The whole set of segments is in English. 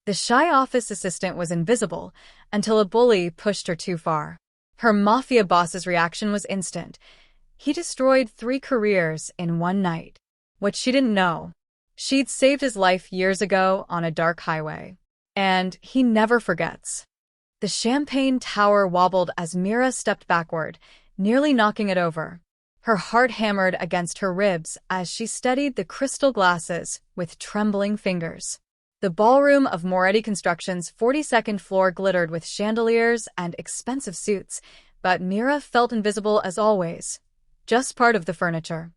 The shy office assistant was invisible until a bully pushed her too far. Her Mafia boss's reaction was instant. He destroyed 3 careers in one night. What she didn't know, she'd saved his life years ago on a dark highway. And he never forgets. The champagne tower wobbled as Mira stepped backward, nearly knocking it over. Her heart hammered against her ribs as she steadied the crystal glasses with trembling fingers. The ballroom of Moretti Construction's 42nd floor glittered with chandeliers and expensive suits, but Mira felt invisible as always, just part of the furniture.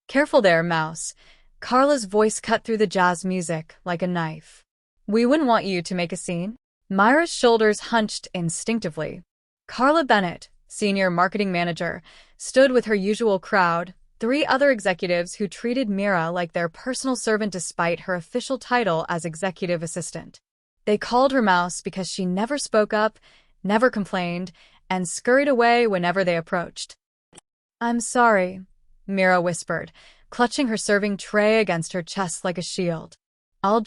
"Careful there, Mouse." Carla's voice cut through the jazz music like a knife. "We wouldn't want you to make a scene." Myra's shoulders hunched instinctively. Carla Bennett, senior marketing manager, stood with her usual crowd, 3 other executives who treated Mira like their personal servant despite her official title as executive assistant. They called her Mouse because she never spoke up, never complained, and scurried away whenever they approached. "I'm sorry," Mira whispered, clutching her serving tray against her chest like a shield. You'll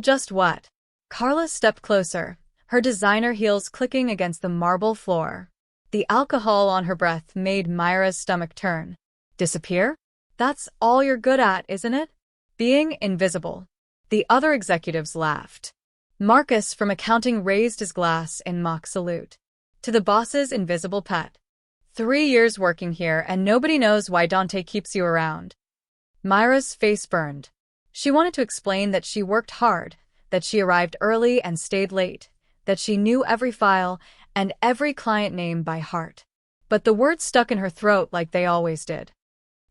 just what?" Carla stepped closer, her designer heels clicking against the marble floor. The alcohol on her breath made Myra's stomach turn. "Disappear? That's all you're good at, isn't it? Being invisible." The other executives laughed. Marcus from accounting raised his glass in mock salute. "To the boss's invisible pet. 3 years working here and nobody knows why Dante keeps you around." Myra's face burned. She wanted to explain that she worked hard, that she arrived early and stayed late, that she knew every file and every client name by heart. But the words stuck in her throat like they always did.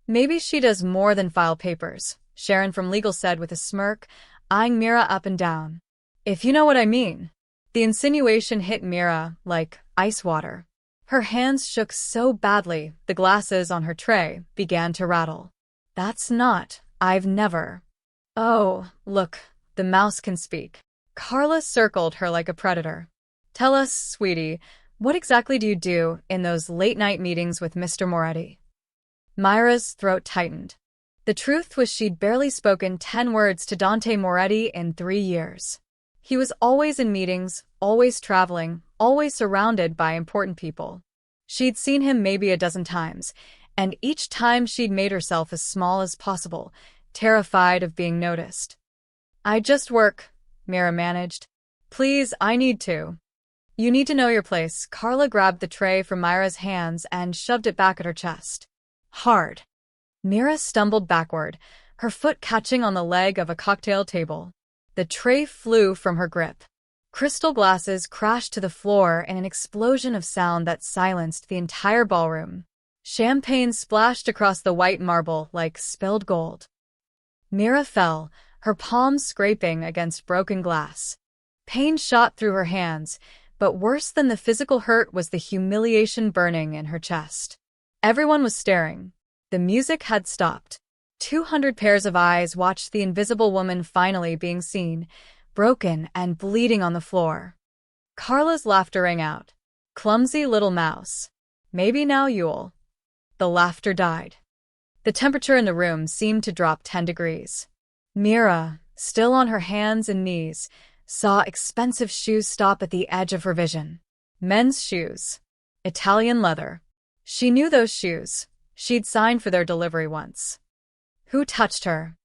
"Maybe she does more than file papers," Sharon from legal said with a smirk, eyeing Mira up and down. "If you know what I mean." The insinuation hit Mira like ice water. Her hands shook so badly the glasses on her tray began to rattle. I've never." "Oh, look, the mouse can speak." Carla circled her like a predator. "Tell us, sweetie, what exactly do you do in those late-night meetings with Mr. Moretti?" Myra's throat tightened. The truth was she'd barely spoken 10 words to Dante Moretti in 3 years. He was always in meetings, always traveling, always surrounded by important people. She'd seen him maybe a dozen times, and each time she'd made herself as small as possible, terrified of being noticed. "I just work," Mira managed. "Please, I need to." "You need to know your place." Carla grabbed the tray from Myra's hands and shoved it back at her chest. Hard. Mira stumbled backward, her foot catching on the leg of a cocktail table. The tray flew from her grip. Crystal glasses crashed to the floor in an explosion of sound that silenced the entire ballroom. Champagne splashed across the white marble like spilled gold. Mira fell, her palms scraping against broken glass. Pain shot through her hands, but worse than the physical hurt was the humiliation burning in her chest. Everyone was staring. The music had stopped. 200 pairs of eyes watched the invisible woman finally being seen, broken and bleeding on the floor. Carla's laughter rang out. "Clumsy little mouse. Maybe now you'll." The laughter died. The temperature in the room seemed to drop 10 degrees. Mira, still on her hands and knees, saw expensive shoes stop at the edge of her vision. Men's shoes. Italian leather. She knew those shoes. She'd signed for their delivery once. "Who touched her?"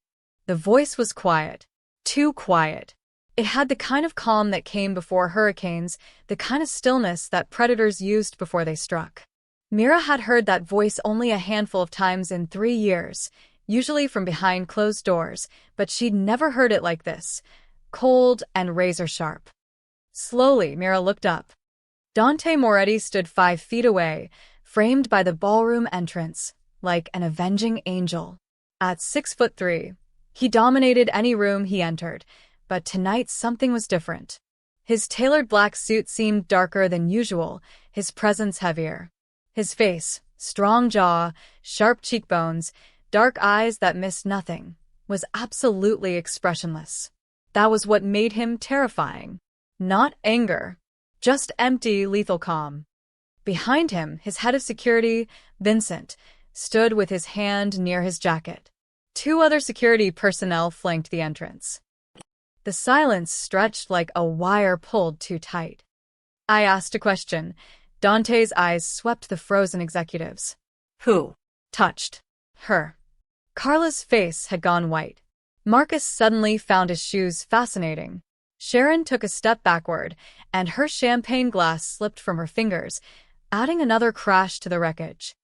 The voice was quiet. Too quiet. It had the kind of calm that came before hurricanes, the kind of stillness that predators used before they struck. Mira had heard that voice only a handful of times in 3 years, usually from behind closed doors, but she'd never heard it like this, cold and razor-sharp. Slowly, Mira looked up. Dante Moretti stood 5 feet away, framed by the ballroom entrance, like an avenging angel. At 6'3", he dominated any room he entered, but tonight something was different. His tailored black suit seemed darker than usual, his presence heavier. His face, strong jaw, sharp cheekbones, dark eyes that missed nothing, was absolutely expressionless. That was what made him terrifying. Not anger, just empty, lethal calm. Behind him, his head of security, Vincent, stood with his hand near his jacket. 2 other security personnel flanked the entrance. The silence stretched like a wire pulled too tight. I asked a question. Dante's eyes swept the frozen executives. Who? Touched her. Carla's face had gone white. Marcus suddenly found his shoes fascinating. Sharon took a step backward, and her champagne glass slipped from her fingers, adding another crash to the wreckage.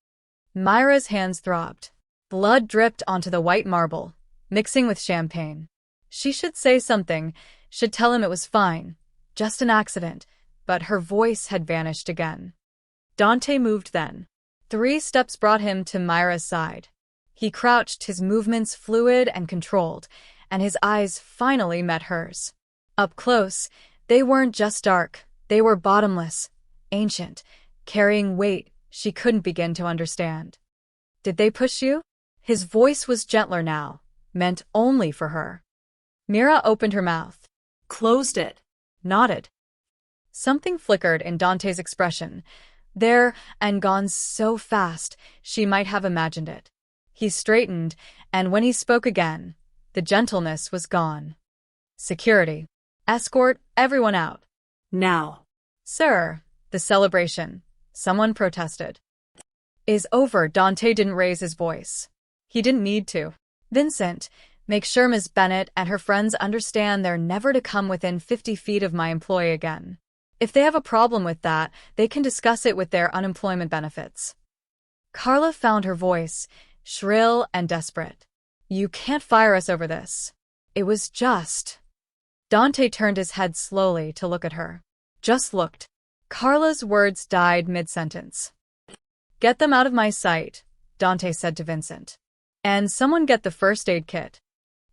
Myra's hands throbbed. Blood dripped onto the white marble, mixing with champagne. She should say something, should tell him it was fine, just an accident, but her voice had vanished again. Dante moved then. 3 steps brought him to Myra's side. He crouched, his movements fluid and controlled, and his eyes finally met hers. Up close, they weren't just dark, they were bottomless, ancient, carrying weight she couldn't begin to understand. Did they push you? His voice was gentler now, meant only for her. Mira opened her mouth. Closed it. Nodded. Something flickered in Dante's expression. There and gone so fast, she might have imagined it. He straightened, and when he spoke again, the gentleness was gone. Security. Escort everyone out. Now. Sir, the celebration, someone protested, is over. Dante didn't raise his voice. He didn't need to. Vincent, make sure Miss Bennett and her friends understand they're never to come within 50 feet of my employee again. If they have a problem with that, they can discuss it with their unemployment benefits. Carla found her voice, shrill and desperate. You can't fire us over this. It was just... Dante turned his head slowly to look at her. Just looked. Carla's words died mid-sentence. Get them out of my sight, Dante said to Vincent. And someone get the first aid kit.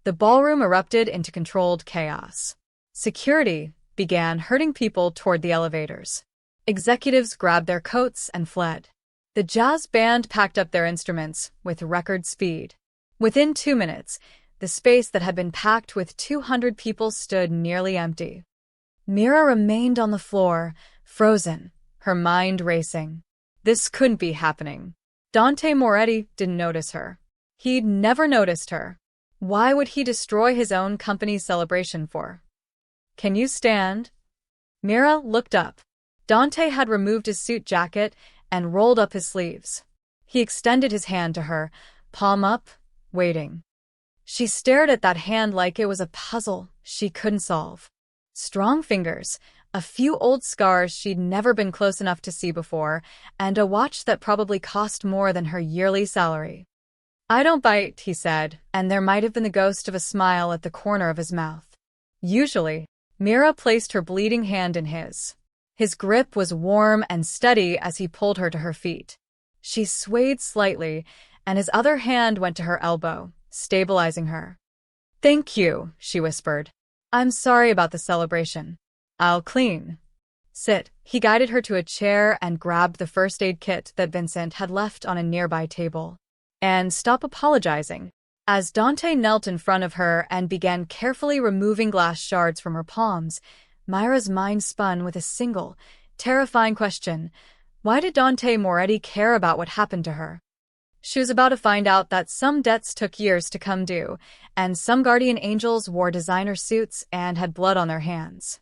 The ballroom erupted into controlled chaos. Security began herding people toward the elevators. Executives grabbed their coats and fled. The jazz band packed up their instruments with record speed. Within 2 minutes, the space that had been packed with 200 people stood nearly empty. Mira remained on the floor, frozen, her mind racing. This couldn't be happening. Dante Moretti didn't notice her. He'd never noticed her. Why would he destroy his own company's celebration for? Can you stand? Mira looked up. Dante had removed his suit jacket and rolled up his sleeves. He extended his hand to her, palm up, waiting. She stared at that hand like it was a puzzle she couldn't solve. Strong fingers, a few old scars she'd never been close enough to see before, and a watch that probably cost more than her yearly salary. I don't bite, he said, and there might have been the ghost of a smile at the corner of his mouth. Usually, Mira placed her bleeding hand in his. His grip was warm and steady as he pulled her to her feet. She swayed slightly, and his other hand went to her elbow, stabilizing her. Thank you, she whispered. I'm sorry about the celebration. I'll clean. Sit. He guided her to a chair and grabbed the first aid kit that Vincent had left on a nearby table. And stop apologizing. As Dante knelt in front of her and began carefully removing glass shards from her palms, Myra's mind spun with a single, terrifying question. Why did Dante Moretti care about what happened to her? She was about to find out that some debts took years to come due, and some guardian angels wore designer suits and had blood on their hands.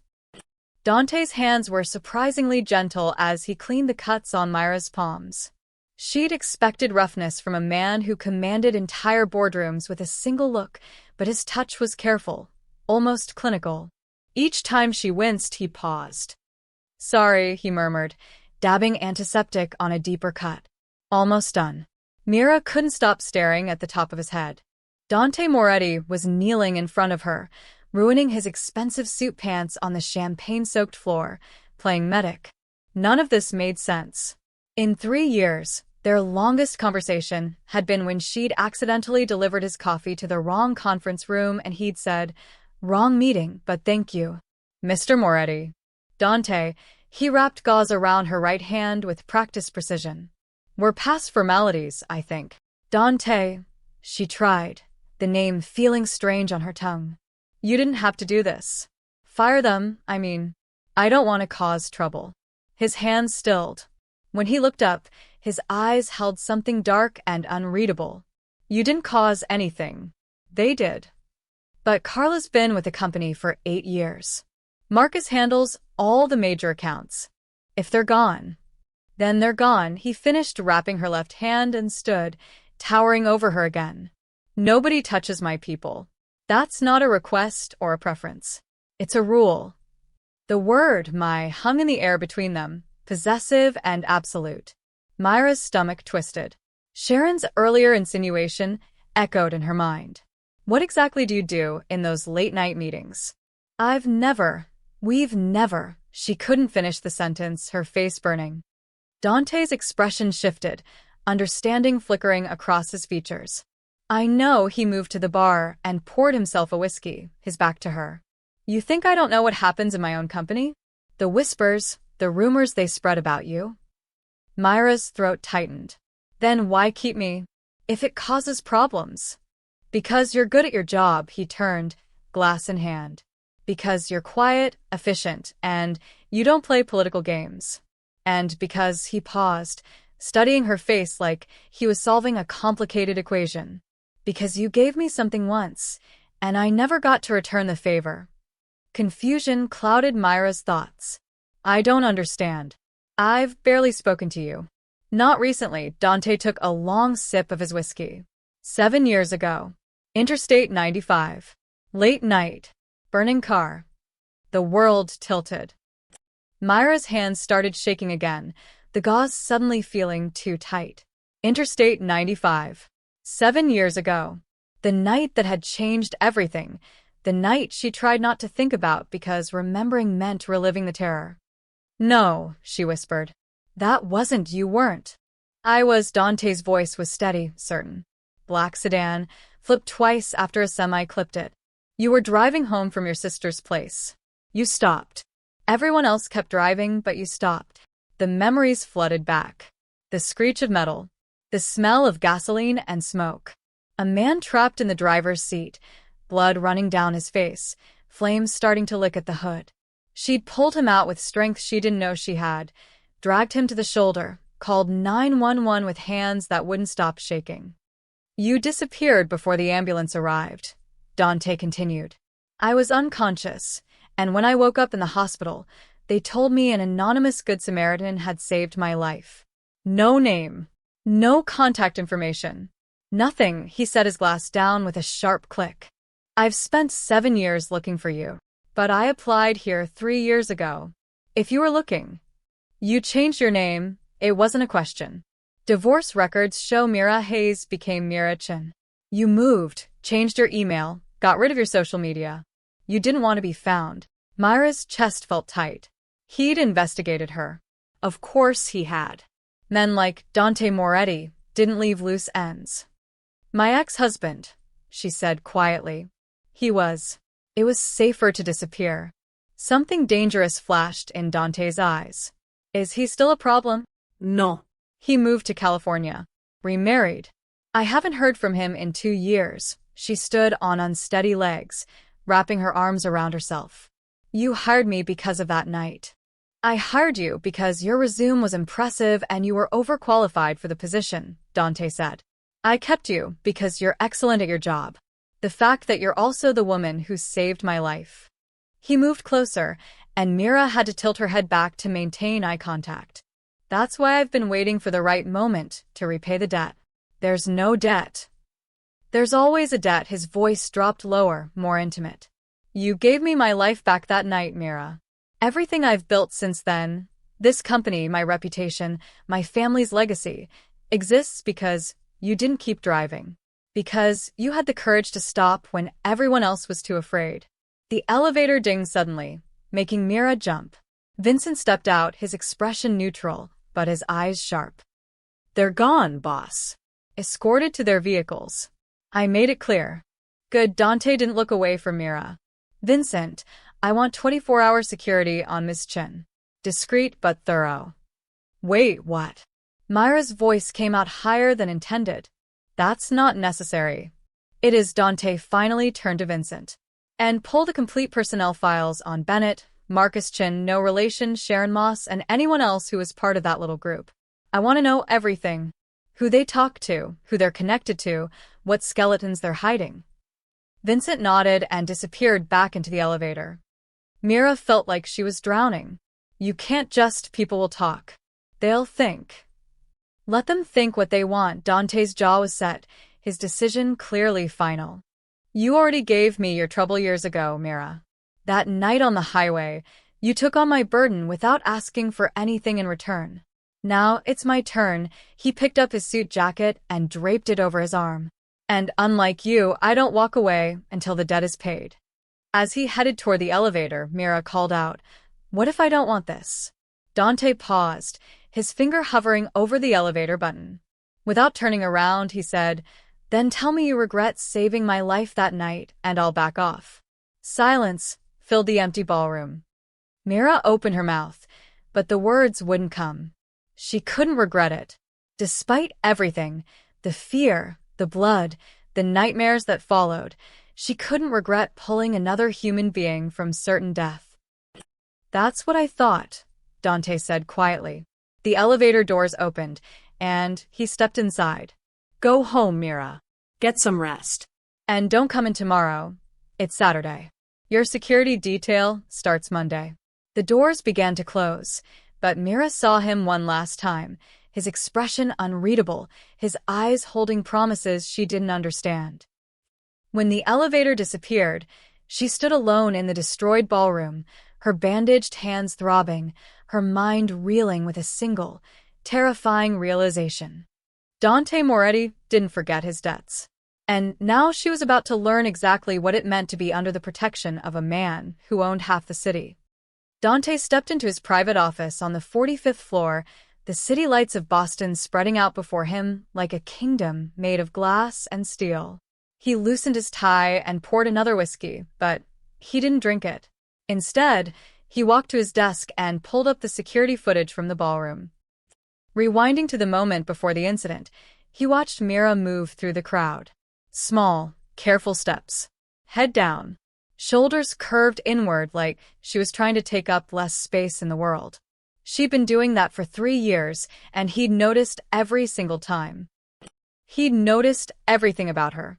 Dante's hands were surprisingly gentle as he cleaned the cuts on Myra's palms. She'd expected roughness from a man who commanded entire boardrooms with a single look, but his touch was careful, almost clinical. Each time she winced, he paused. Sorry, he murmured, dabbing antiseptic on a deeper cut. Almost done. Mira couldn't stop staring at the top of his head. Dante Moretti was kneeling in front of her, ruining his expensive suit pants on the champagne-soaked floor, playing medic. None of this made sense. In 3 years, their longest conversation had been when she'd accidentally delivered his coffee to the wrong conference room and he'd said, "Wrong meeting, but thank you, Mr. Moretti." Dante, he wrapped gauze around her right hand with practiced precision. We're past formalities, I think. Dante, she tried, the name feeling strange on her tongue. You didn't have to do this. Fire them, I mean. I don't want to cause trouble. His hands stilled. When he looked up, his eyes held something dark and unreadable. You didn't cause anything. They did. But Carla's been with the company for 8 years. Marcus handles all the major accounts. If they're gone, then they're gone. He finished wrapping her left hand and stood, towering over her again. Nobody touches my people. That's not a request or a preference. It's a rule. The word "my" hung in the air between them, possessive and absolute. Myra's stomach twisted. Sharon's earlier insinuation echoed in her mind. What exactly do you do in those late-night meetings? We've never. She couldn't finish the sentence, her face burning. Dante's expression shifted, understanding flickering across his features. I know. He moved to the bar and poured himself a whiskey, his back to her. You think I don't know what happens in my own company? The whispers, the rumors they spread about you? Myra's throat tightened. Then why keep me? If it causes problems. Because you're good at your job, he turned, glass in hand. Because you're quiet, efficient, and you don't play political games. And because he paused, studying her face like he was solving a complicated equation. Because you gave me something once, and I never got to return the favor. Confusion clouded Myra's thoughts. I don't understand. I've barely spoken to you. Not recently. Dante took a long sip of his whiskey. 7 years ago. Interstate 95. Late night. Burning car. The world tilted. Myra's hands started shaking again, the gauze suddenly feeling too tight. Interstate 95. 7 years ago. The night that had changed everything. The night she tried not to think about because remembering meant reliving the terror. No, she whispered. That wasn't. You weren't. I was. Dante's voice was steady, certain. Black sedan, flipped twice after a semi clipped it. You were driving home from your sister's place. You stopped. Everyone else kept driving, but you stopped. The memories flooded back. The screech of metal. The smell of gasoline and smoke. A man trapped in the driver's seat, blood running down his face, flames starting to lick at the hood. She'd pulled him out with strength she didn't know she had, dragged him to the shoulder, called 911 with hands that wouldn't stop shaking. You disappeared before the ambulance arrived, Dante continued. I was unconscious, and when I woke up in the hospital, they told me an anonymous Good Samaritan had saved my life. No name. No contact information. Nothing. He set his glass down with a sharp click. I've spent 7 years looking for you, but I applied here 3 years ago. If you were looking, you changed your name. It wasn't a question. Divorce records show Mira Hayes became Mira Chen. You moved, changed your email, got rid of your social media. You didn't want to be found. Myra's chest felt tight. He'd investigated her. Of course he had. Men like Dante Moretti didn't leave loose ends. My ex-husband, she said quietly. It was safer to disappear. Something dangerous flashed in Dante's eyes. Is he still a problem? No. He moved to California. Remarried. I haven't heard from him in 2 years. She stood on unsteady legs, wrapping her arms around herself. You hired me because of that night. I hired you because your resume was impressive and you were overqualified for the position, Dante said. I kept you because you're excellent at your job. The fact that you're also the woman who saved my life. He moved closer, and Mira had to tilt her head back to maintain eye contact. That's why I've been waiting for the right moment to repay the debt. There's no debt. There's always a debt. His voice dropped lower, more intimate. You gave me my life back that night, Mira. Everything I've built since then, this company, my reputation, my family's legacy, exists because you didn't keep driving. Because you had the courage to stop when everyone else was too afraid. The elevator dinged suddenly, making Mira jump. Vincent stepped out, his expression neutral, but his eyes sharp. They're gone, boss. Escorted to their vehicles. I made it clear. Good. Dante didn't look away from Mira. Vincent, I want 24-hour security on Miss Chen. Discreet but thorough. Wait, what? Myra's voice came out higher than intended. That's not necessary. It is. Dante finally turned to Vincent. And pull the complete personnel files on Bennett, Marcus Chin, no relation, Sharon Moss, and anyone else who was part of that little group. I want to know everything. Who they talk to, who they're connected to, what skeletons they're hiding. Vincent nodded and disappeared back into the elevator. Mira felt like she was drowning. You can't just, people will talk. They'll think. Let them think what they want. Dante's jaw was set, his decision clearly final. You already gave me your trouble years ago, Mira. That night on the highway, you took on my burden without asking for anything in return. Now it's my turn. He picked up his suit jacket and draped it over his arm. And unlike you, I don't walk away until the debt is paid. As he headed toward the elevator, Mira called out, "What if I don't want this?" Dante paused, his finger hovering over the elevator button. Without turning around, he said, "Then tell me you regret saving my life that night, and I'll back off." Silence filled the empty ballroom. Mira opened her mouth, but the words wouldn't come. She couldn't regret it. Despite everything, the fear, the blood, the nightmares that followed, she couldn't regret pulling another human being from certain death. "That's what I thought," Dante said quietly. The elevator doors opened, and he stepped inside. "Go home, Mira. Get some rest. And don't come in tomorrow. It's Saturday. Your security detail starts Monday." The doors began to close, but Mira saw him one last time, his expression unreadable, his eyes holding promises she didn't understand. When the elevator disappeared, she stood alone in the destroyed ballroom, her bandaged hands throbbing, her mind reeling with a single, terrifying realization. Dante Moretti didn't forget his debts. And now she was about to learn exactly what it meant to be under the protection of a man who owned half the city. Dante stepped into his private office on the 45th floor, the city lights of Boston spreading out before him like a kingdom made of glass and steel. He loosened his tie and poured another whiskey, but he didn't drink it. Instead, he walked to his desk and pulled up the security footage from the ballroom. Rewinding to the moment before the incident, he watched Mira move through the crowd. Small, careful steps. Head down. Shoulders curved inward like she was trying to take up less space in the world. She'd been doing that for 3 years, and he'd noticed every single time. He'd noticed everything about her.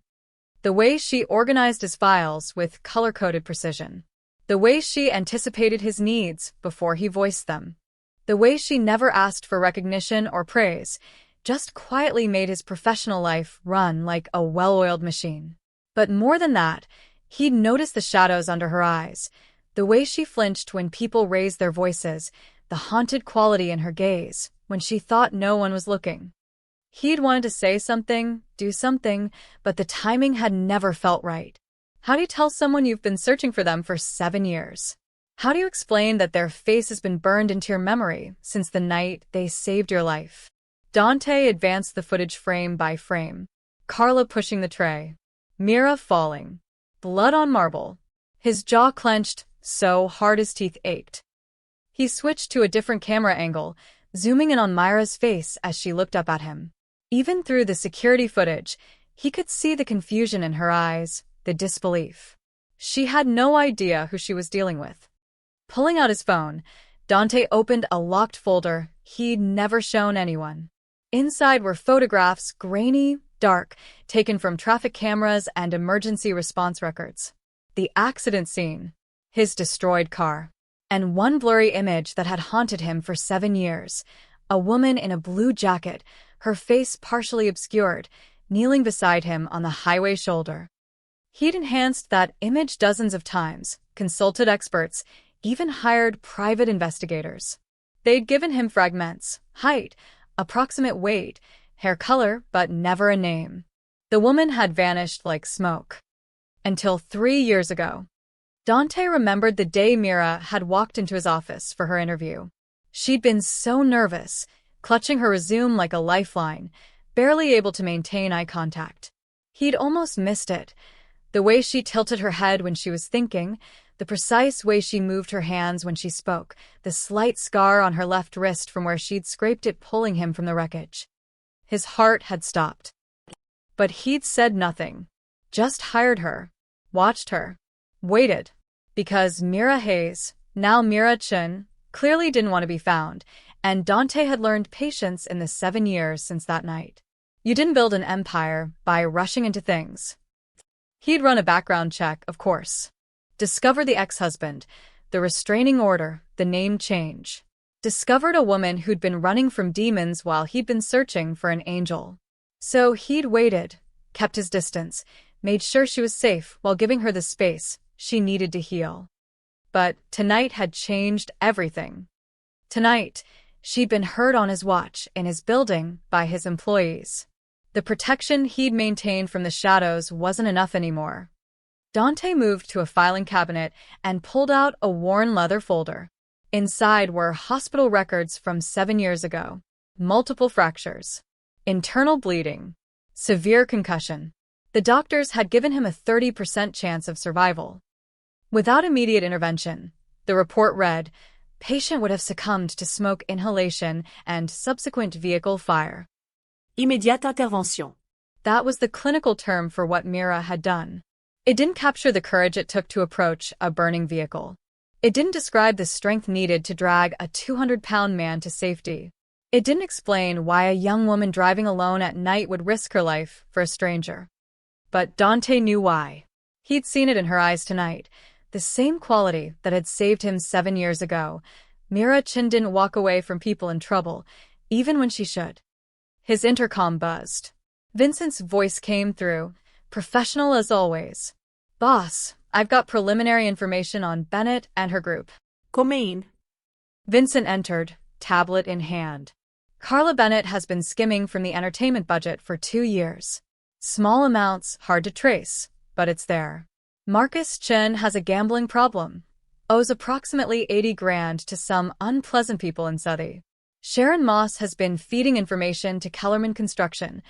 The way she organized his files with color-coded precision. The way she anticipated his needs before he voiced them. The way she never asked for recognition or praise, just quietly made his professional life run like a well-oiled machine. But more than that, he'd noticed the shadows under her eyes, the way she flinched when people raised their voices, the haunted quality in her gaze when she thought no one was looking. He'd wanted to say something, do something, but the timing had never felt right. How do you tell someone you've been searching for them for 7 years? How do you explain that their face has been burned into your memory since the night they saved your life? Dante advanced the footage frame by frame. Carla pushing the tray. Mira falling. Blood on marble. His jaw clenched so hard his teeth ached. He switched to a different camera angle, zooming in on Myra's face as she looked up at him. Even through the security footage, he could see the confusion in her eyes, the disbelief. She had no idea who she was dealing with. Pulling out his phone, Dante opened a locked folder he'd never shown anyone. Inside were photographs, grainy, dark, taken from traffic cameras and emergency response records. The accident scene, his destroyed car, and one blurry image that had haunted him for 7 years. A woman in a blue jacket, her face partially obscured, kneeling beside him on the highway shoulder. He'd enhanced that image dozens of times, consulted experts, even hired private investigators. They'd given him fragments, height, approximate weight, hair color, but never a name. The woman had vanished like smoke. Until 3 years ago. Dante remembered the day Mira had walked into his office for her interview. She'd been so nervous, clutching her resume like a lifeline, barely able to maintain eye contact. He'd almost missed it. The way she tilted her head when she was thinking, the precise way she moved her hands when she spoke, the slight scar on her left wrist from where she'd scraped it pulling him from the wreckage. His heart had stopped. But he'd said nothing. Just hired her, watched her, waited. Because Mira Hayes, now Mira Chen, clearly didn't want to be found, and Dante had learned patience in the 7 years since that night. You didn't build an empire by rushing into things. He'd run a background check, of course. Discovered the ex-husband, the restraining order, the name change. Discovered a woman who'd been running from demons while he'd been searching for an angel. So he'd waited, kept his distance, made sure she was safe while giving her the space she needed to heal. But tonight had changed everything. Tonight, she'd been hurt on his watch in his building by his employees. The protection he'd maintained from the shadows wasn't enough anymore. Dante moved to a filing cabinet and pulled out a worn leather folder. Inside were hospital records from 7 years ago. Multiple fractures. Internal bleeding. Severe concussion. The doctors had given him a 30% chance of survival. Without immediate intervention, the report read, patient would have succumbed to smoke inhalation and subsequent vehicle fire. Immédiate intervention. That was the clinical term for what Mira had done. It didn't capture the courage it took to approach a burning vehicle. It didn't describe the strength needed to drag a 200-pound man to safety. It didn't explain why a young woman driving alone at night would risk her life for a stranger. But Dante knew why. He'd seen it in her eyes tonight, the same quality that had saved him 7 years ago. Mira Chin didn't walk away from people in trouble, even when she should. His intercom buzzed. Vincent's voice came through, professional as always. Boss, I've got preliminary information on Bennett and her group. Come in. Vincent entered, tablet in hand. Carla Bennett has been skimming from the entertainment budget for 2 years. Small amounts, hard to trace, but it's there. Marcus Chen has a gambling problem. Owes approximately 80 grand to some unpleasant people in Southie. Sharon Moss has been feeding information to Kellerman Construction,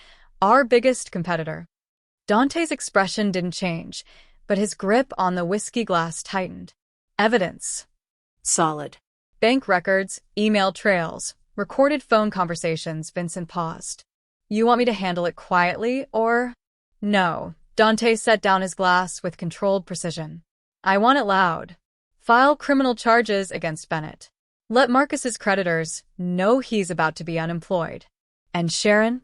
our biggest competitor. Dante's expression didn't change, but his grip on the whiskey glass tightened. Evidence. Solid. Bank records, email trails, recorded phone conversations. Vincent paused. You want me to handle it quietly, or? No. Dante set down his glass with controlled precision. I want it loud. File criminal charges against Bennett. Let Marcus's creditors know he's about to be unemployed. And Sharon?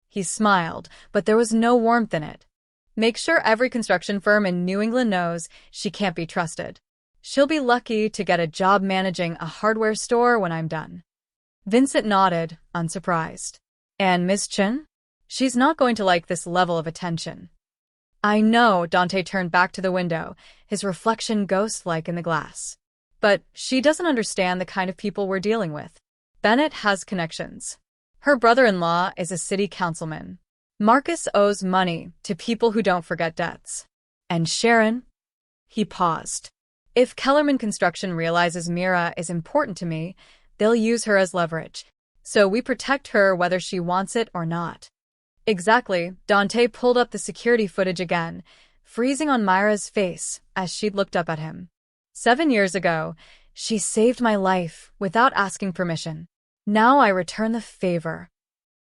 He smiled, but there was no warmth in it. Make sure every construction firm in New England knows she can't be trusted. She'll be lucky to get a job managing a hardware store when I'm done. Vincent nodded, unsurprised. And Miss Chen? She's not going to like this level of attention. I know. Dante turned back to the window, his reflection ghost-like in the glass. But she doesn't understand the kind of people we're dealing with. Bennett has connections. Her brother-in-law is a city councilman. Marcus owes money to people who don't forget debts. And Sharon? He paused. If Kellerman Construction realizes Mira is important to me, they'll use her as leverage. So we protect her whether she wants it or not. Exactly. Dante pulled up the security footage again, freezing on Myra's face as she looked up at him. 7 years ago, she saved my life without asking permission. Now I return the favor.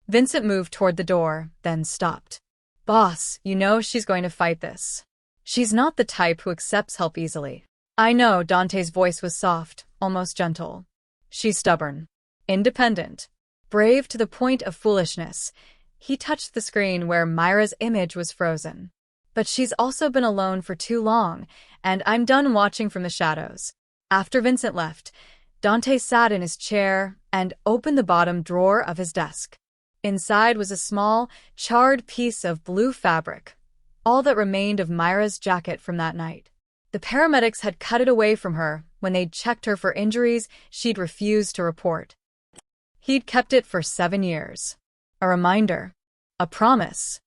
Vincent moved toward the door, then stopped. Boss, you know she's going to fight this. She's not the type who accepts help easily. I know. Dante's voice was soft, almost gentle. She's stubborn, independent, brave to the point of foolishness. He touched the screen where Myra's image was frozen. But she's also been alone for too long, and I'm done watching from the shadows. After Vincent left, Dante sat in his chair and opened the bottom drawer of his desk. Inside was a small, charred piece of blue fabric, all that remained of Myra's jacket from that night. The paramedics had cut it away from her when they'd checked her for injuries she'd refused to report. He'd kept it for 7 years. A reminder. A promise.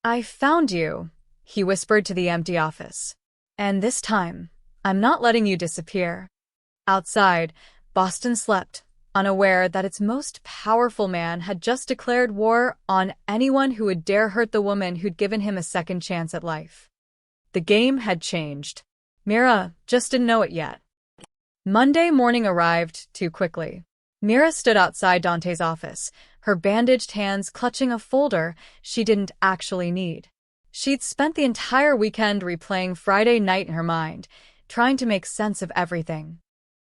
I found you, he whispered to the empty office. And this time, I'm not letting you disappear. Outside, Boston slept, unaware that its most powerful man had just declared war on anyone who would dare hurt the woman who'd given him a second chance at life. The game had changed. Mira just didn't know it yet. Monday morning arrived too quickly. Mira stood outside Dante's office, her bandaged hands clutching a folder she didn't actually need. She'd spent the entire weekend replaying Friday night in her mind, trying to make sense of everything.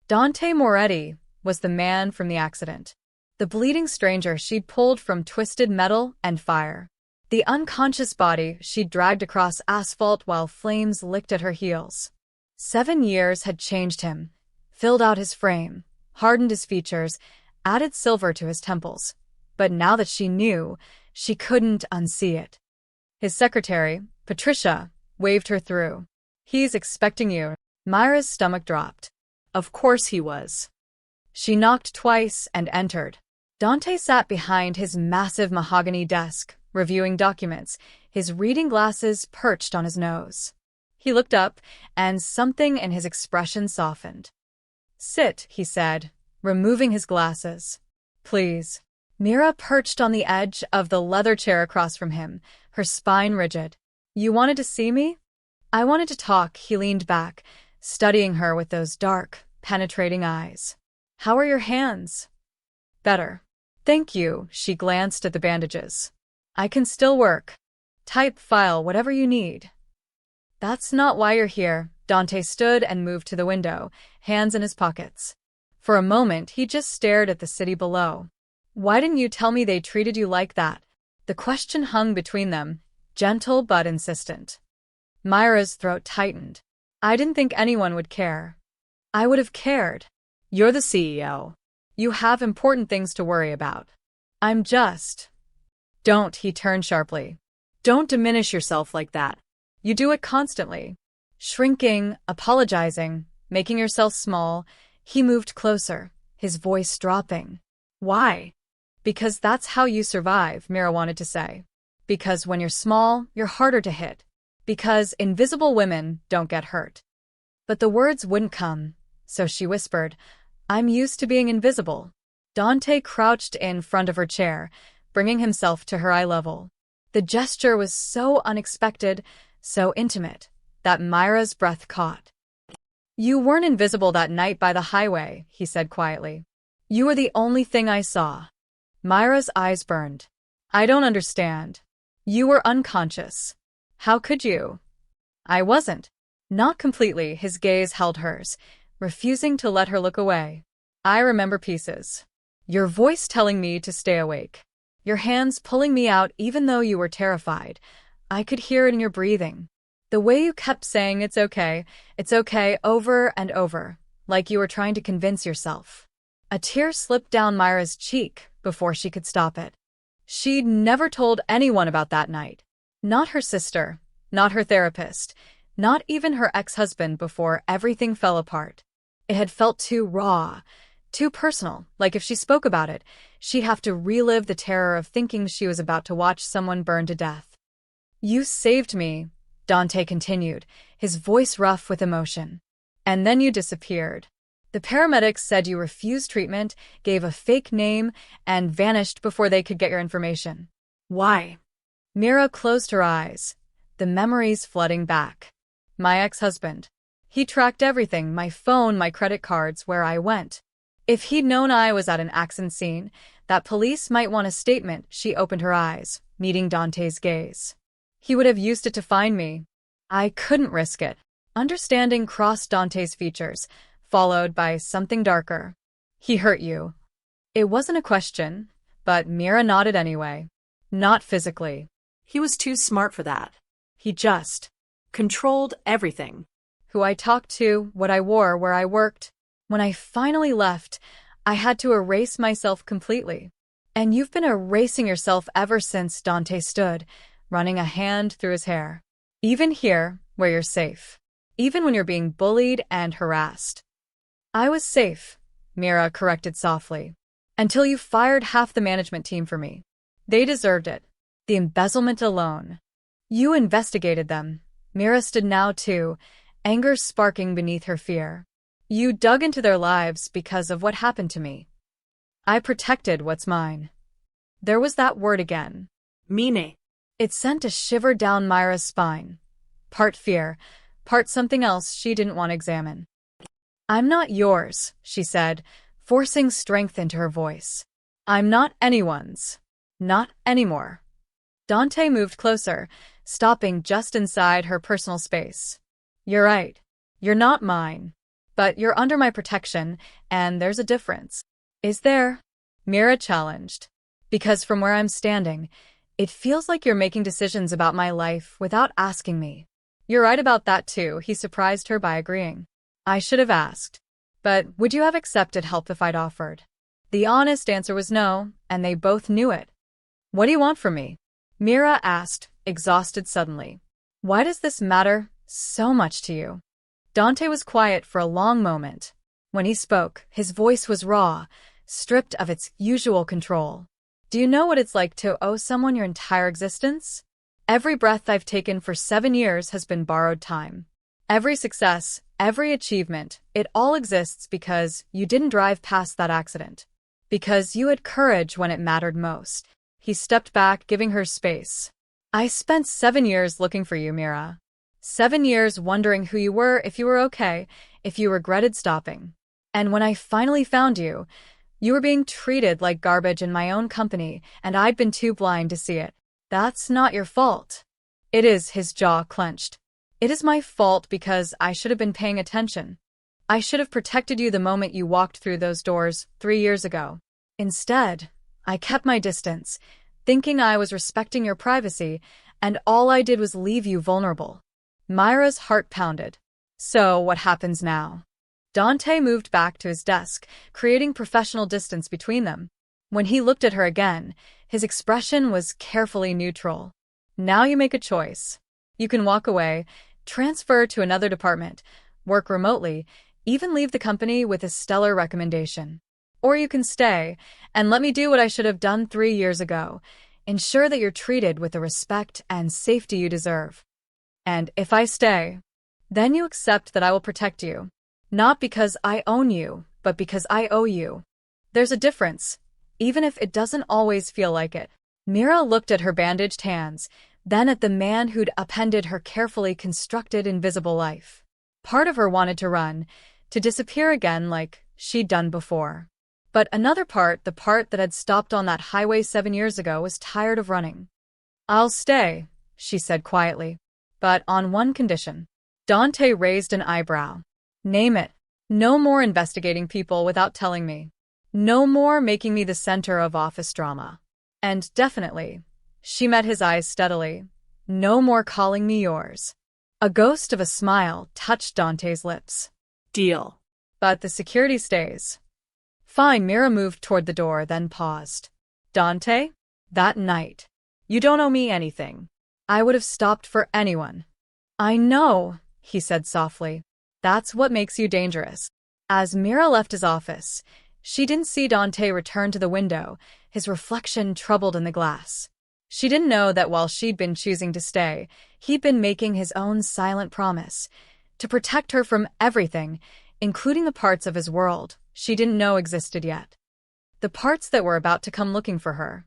Dante Moretti was the man from the accident, the bleeding stranger she'd pulled from twisted metal and fire. The unconscious body she dragged across asphalt while flames licked at her heels. 7 years had changed him, filled out his frame, hardened his features, added silver to his temples. But now that she knew, she couldn't unsee it. His secretary, Patricia, waved her through. "He's expecting you." Myra's stomach dropped. Of course he was. She knocked twice and entered. Dante sat behind his massive mahogany desk, reviewing documents, his reading glasses perched on his nose. He looked up, and something in his expression softened. "Sit," he said, removing his glasses. "Please." Mira perched on the edge of the leather chair across from him, her spine rigid. "You wanted to see me?" "I wanted to talk," he leaned back, studying her with those dark, penetrating eyes. "How are your hands?" "Better. Thank you," she glanced at the bandages. "I can still work. Type, file, whatever you need." "That's not why you're here." Dante stood and moved to the window, hands in his pockets. For a moment, he just stared at the city below. "Why didn't you tell me they treated you like that?" The question hung between them, gentle but insistent. Myra's throat tightened. "I didn't think anyone would care." "I would have cared. You're the CEO. You have important things to worry about. I'm just—" "Don't," he turned sharply. "Don't diminish yourself like that. You do it constantly. Shrinking, apologizing, making yourself small." He moved closer, his voice dropping. "Why?" "Because that's how you survive," Mira wanted to say. "Because when you're small, you're harder to hit. Because invisible women don't get hurt." But the words wouldn't come, so she whispered, "I'm used to being invisible." Dante crouched in front of her chair, bringing himself to her eye level. The gesture was so unexpected, so intimate, that Myra's breath caught. "You weren't invisible that night by the highway," he said quietly. "You were the only thing I saw." Myra's eyes burned. "I don't understand. You were unconscious. How could you?" "I wasn't." Not completely, his gaze held hers, refusing to let her look away. "I remember pieces. Your voice telling me to stay awake. Your hands pulling me out even though you were terrified. I could hear it in your breathing. The way you kept saying it's okay, over and over, like you were trying to convince yourself." A tear slipped down Myra's cheek before she could stop it. She'd never told anyone about that night. Not her sister, not her therapist, not even her ex-husband before everything fell apart. It had felt too raw, too personal, like if she spoke about it, she'd have to relive the terror of thinking she was about to watch someone burn to death. "You saved me," Dante continued, his voice rough with emotion. "And then you disappeared. The paramedics said you refused treatment, gave a fake name, and vanished before they could get your information." "Why?" Mira closed her eyes, the memories flooding back. "My ex-husband. He tracked everything, my phone, my credit cards, where I went. If he'd known I was at an accident scene, that police might want a statement." She opened her eyes, meeting Dante's gaze. "He would have used it to find me. I couldn't risk it." Understanding crossed Dante's features, followed by something darker. "He hurt you." It wasn't a question, but Mira nodded anyway. "Not physically." He was too smart for that. He just controlled everything. Who I talked to, what I wore, where I worked. When I finally left, I had to erase myself completely. And you've been erasing yourself ever since." Dante stood, running a hand through his hair. "Even here, where you're safe. Even when you're being bullied and harassed." "I was safe," Mira corrected softly. "Until you fired half the management team for me. They deserved it. The embezzlement alone. You investigated them." Mira stood now too, anger sparking beneath her fear. "You dug into their lives because of what happened to me. I protected what's mine." There was that word again. "Mine." It sent a shiver down Myra's spine. Part fear, part something else she didn't want to examine. "I'm not yours," she said, forcing strength into her voice. "I'm not anyone's. Not anymore." Dante moved closer, stopping just inside her personal space. "You're right. You're not mine. But you're under my protection, and there's a difference." "Is there?" Mira challenged. "Because from where I'm standing, It feels like you're making decisions about my life without asking me. You're right about that too, he surprised her by agreeing. I should have asked. But would you have accepted help if I'd offered? The honest answer was no, and they both knew it. What do you want from me? Mira asked, exhausted suddenly. Why does this matter so much to you? Dante was quiet for a long moment. When he spoke, his voice was raw, stripped of its usual control. Do you know what it's like to owe someone your entire existence? Every breath I've taken for 7 years has been borrowed time. Every success, every achievement, it all exists because you didn't drive past that accident. Because you had courage when it mattered most. He stepped back, giving her space. I spent 7 years looking for you, Mira. 7 years wondering who you were, if you were okay, if you regretted stopping. And when I finally found you, you were being treated like garbage in my own company, and I'd been too blind to see it. That's not your fault. It is, his jaw clenched. It is my fault because I should have been paying attention. I should have protected you the moment you walked through those doors 3 years ago. Instead, I kept my distance, thinking I was respecting your privacy, and all I did was leave you vulnerable. Myra's heart pounded. So, what happens now? Dante moved back to his desk, creating professional distance between them. When he looked at her again, his expression was carefully neutral. Now you make a choice. You can walk away, transfer to another department, work remotely, even leave the company with a stellar recommendation. Or you can stay, and let me do what I should have done 3 years ago. Ensure that you're treated with the respect and safety you deserve. And if I stay, then you accept that I will protect you. Not because I own you, but because I owe you. There's a difference, even if it doesn't always feel like it. Mira looked at her bandaged hands, then at the man who'd upended her carefully constructed invisible life. Part of her wanted to run, to disappear again like she'd done before. But another part, the part that had stopped on that highway 7 years ago, was tired of running. I'll stay, she said quietly. But on one condition. Dante raised an eyebrow. Name it. No more investigating people without telling me. No more making me the center of office drama. And definitely, she met his eyes steadily, no more calling me yours. A ghost of a smile touched Dante's lips. Deal. But the security stays. Fine, Mira moved toward the door, then paused. Dante? That night. You don't owe me anything. I would have stopped for anyone. I know, he said softly. That's what makes you dangerous. As Mira left his office, she didn't see Dante return to the window, his reflection troubled in the glass. She didn't know that while she'd been choosing to stay, he'd been making his own silent promise to protect her from everything, including the parts of his world she didn't know existed yet. The parts that were about to come looking for her.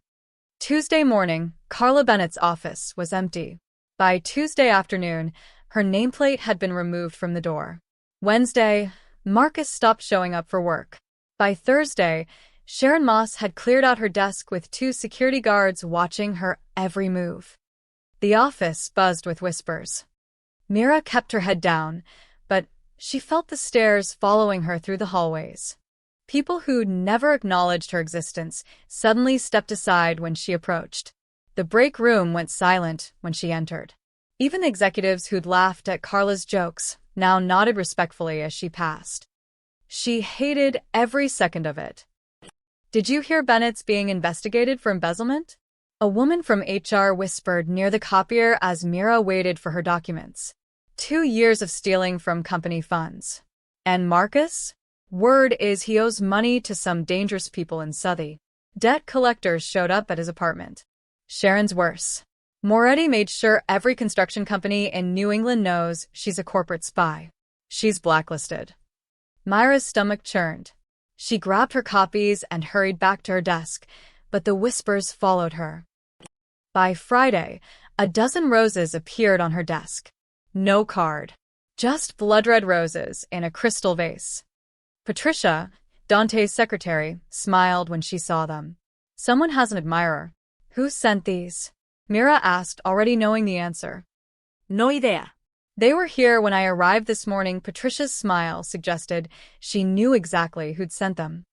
Tuesday morning, Carla Bennett's office was empty. By Tuesday afternoon, her nameplate had been removed from the door. Wednesday, Marcus stopped showing up for work. By Thursday, Sharon Moss had cleared out her desk with 2 security guards watching her every move. The office buzzed with whispers. Mira kept her head down, but she felt the stares following her through the hallways. People who'd never acknowledged her existence suddenly stepped aside when she approached. The break room went silent when she entered. Even the executives who'd laughed at Carla's jokes now nodded respectfully as she passed. She hated every second of it. Did you hear Bennett's being investigated for embezzlement? A woman from HR whispered near the copier as Mira waited for her documents. 2 years of stealing from company funds. And Marcus? Word is he owes money to some dangerous people in Southie. Debt collectors showed up at his apartment. Sharon's worse. Moretti made sure every construction company in New England knows she's a corporate spy. She's blacklisted. Myra's stomach churned. She grabbed her copies and hurried back to her desk, but the whispers followed her. By Friday, a dozen roses appeared on her desk. No card. Just blood-red roses in a crystal vase. Patricia, Dante's secretary, smiled when she saw them. Someone has an admirer. Who sent these? Mira asked, already knowing the answer. No idea. They were here when I arrived this morning. Patricia's smile suggested she knew exactly who'd sent them.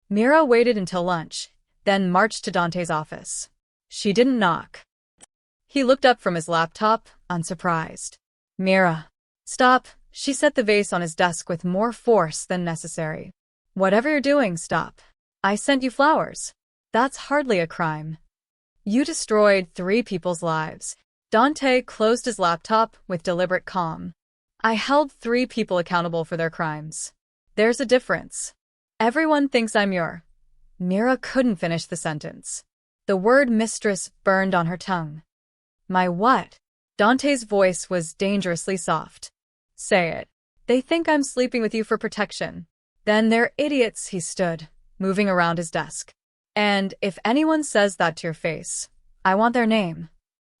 Mira waited until lunch, then marched to Dante's office. She didn't knock. He looked up from his laptop, unsurprised. Mira. Stop. She set the vase on his desk with more force than necessary. Whatever you're doing, stop. I sent you flowers. That's hardly a crime. You destroyed 3 people's lives. Dante closed his laptop with deliberate calm. I held 3 people accountable for their crimes. There's a difference. Everyone thinks I'm your... Mira couldn't finish the sentence. The word mistress burned on her tongue. My what? Dante's voice was dangerously soft. Say it. They think I'm sleeping with you for protection. Then they're idiots, he stood, moving around his desk. And if anyone says that to your face, I want their name.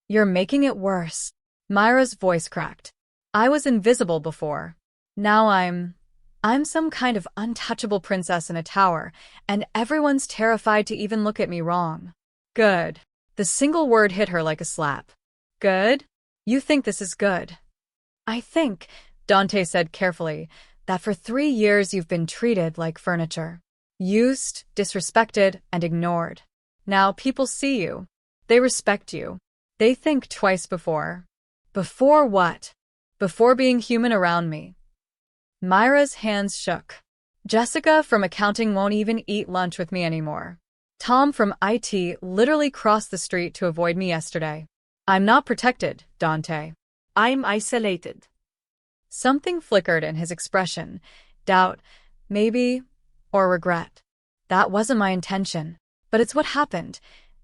You're making it worse. Myra's voice cracked. I was invisible before. Now I'm some kind of untouchable princess in a tower, and everyone's terrified to even look at me wrong. Good. The single word hit her like a slap. Good? You think this is good? I think, Dante said carefully, that for 3 years you've been treated like furniture. Used, disrespected, and ignored. Now people see you. They respect you. They think twice before. Before what? Before being human around me. Myra's hands shook. Jessica from accounting won't even eat lunch with me anymore. Tom from IT literally crossed the street to avoid me yesterday. I'm not protected, Dante. I'm isolated. Something flickered in his expression. Doubt, maybe, or regret. That wasn't my intention. But it's what happened.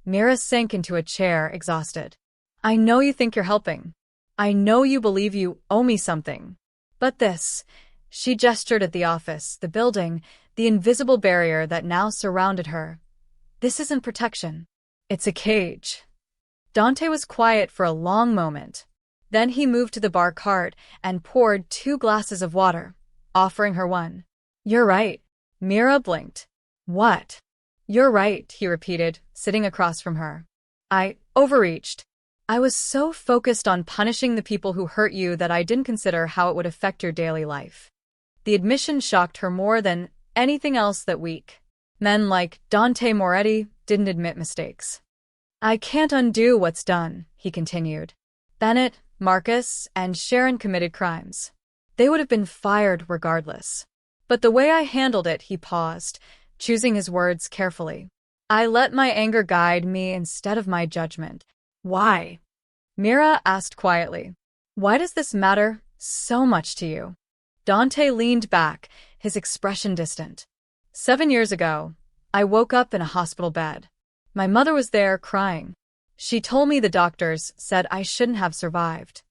Mira sank into a chair, exhausted. I know you think you're helping. I know you believe you owe me something. But this... She gestured at the office, the building, the invisible barrier that now surrounded her. This isn't protection. It's a cage. Dante was quiet for a long moment. Then he moved to the bar cart and poured 2 glasses of water, offering her one. You're right. Mira blinked. What? You're right, he repeated, sitting across from her. I overreached. I was so focused on punishing the people who hurt you that I didn't consider how it would affect your daily life. The admission shocked her more than anything else that week. Men like Dante Moretti didn't admit mistakes. I can't undo what's done, he continued. Bennett, Marcus, and Sharon committed crimes. They would have been fired regardless. But the way I handled it, he paused, choosing his words carefully. I let my anger guide me instead of my judgment. Why? Mira asked quietly. Why does this matter so much to you? Dante leaned back, his expression distant. 7 years ago, I woke up in a hospital bed. My mother was there crying. She told me the doctors said I shouldn't have survived.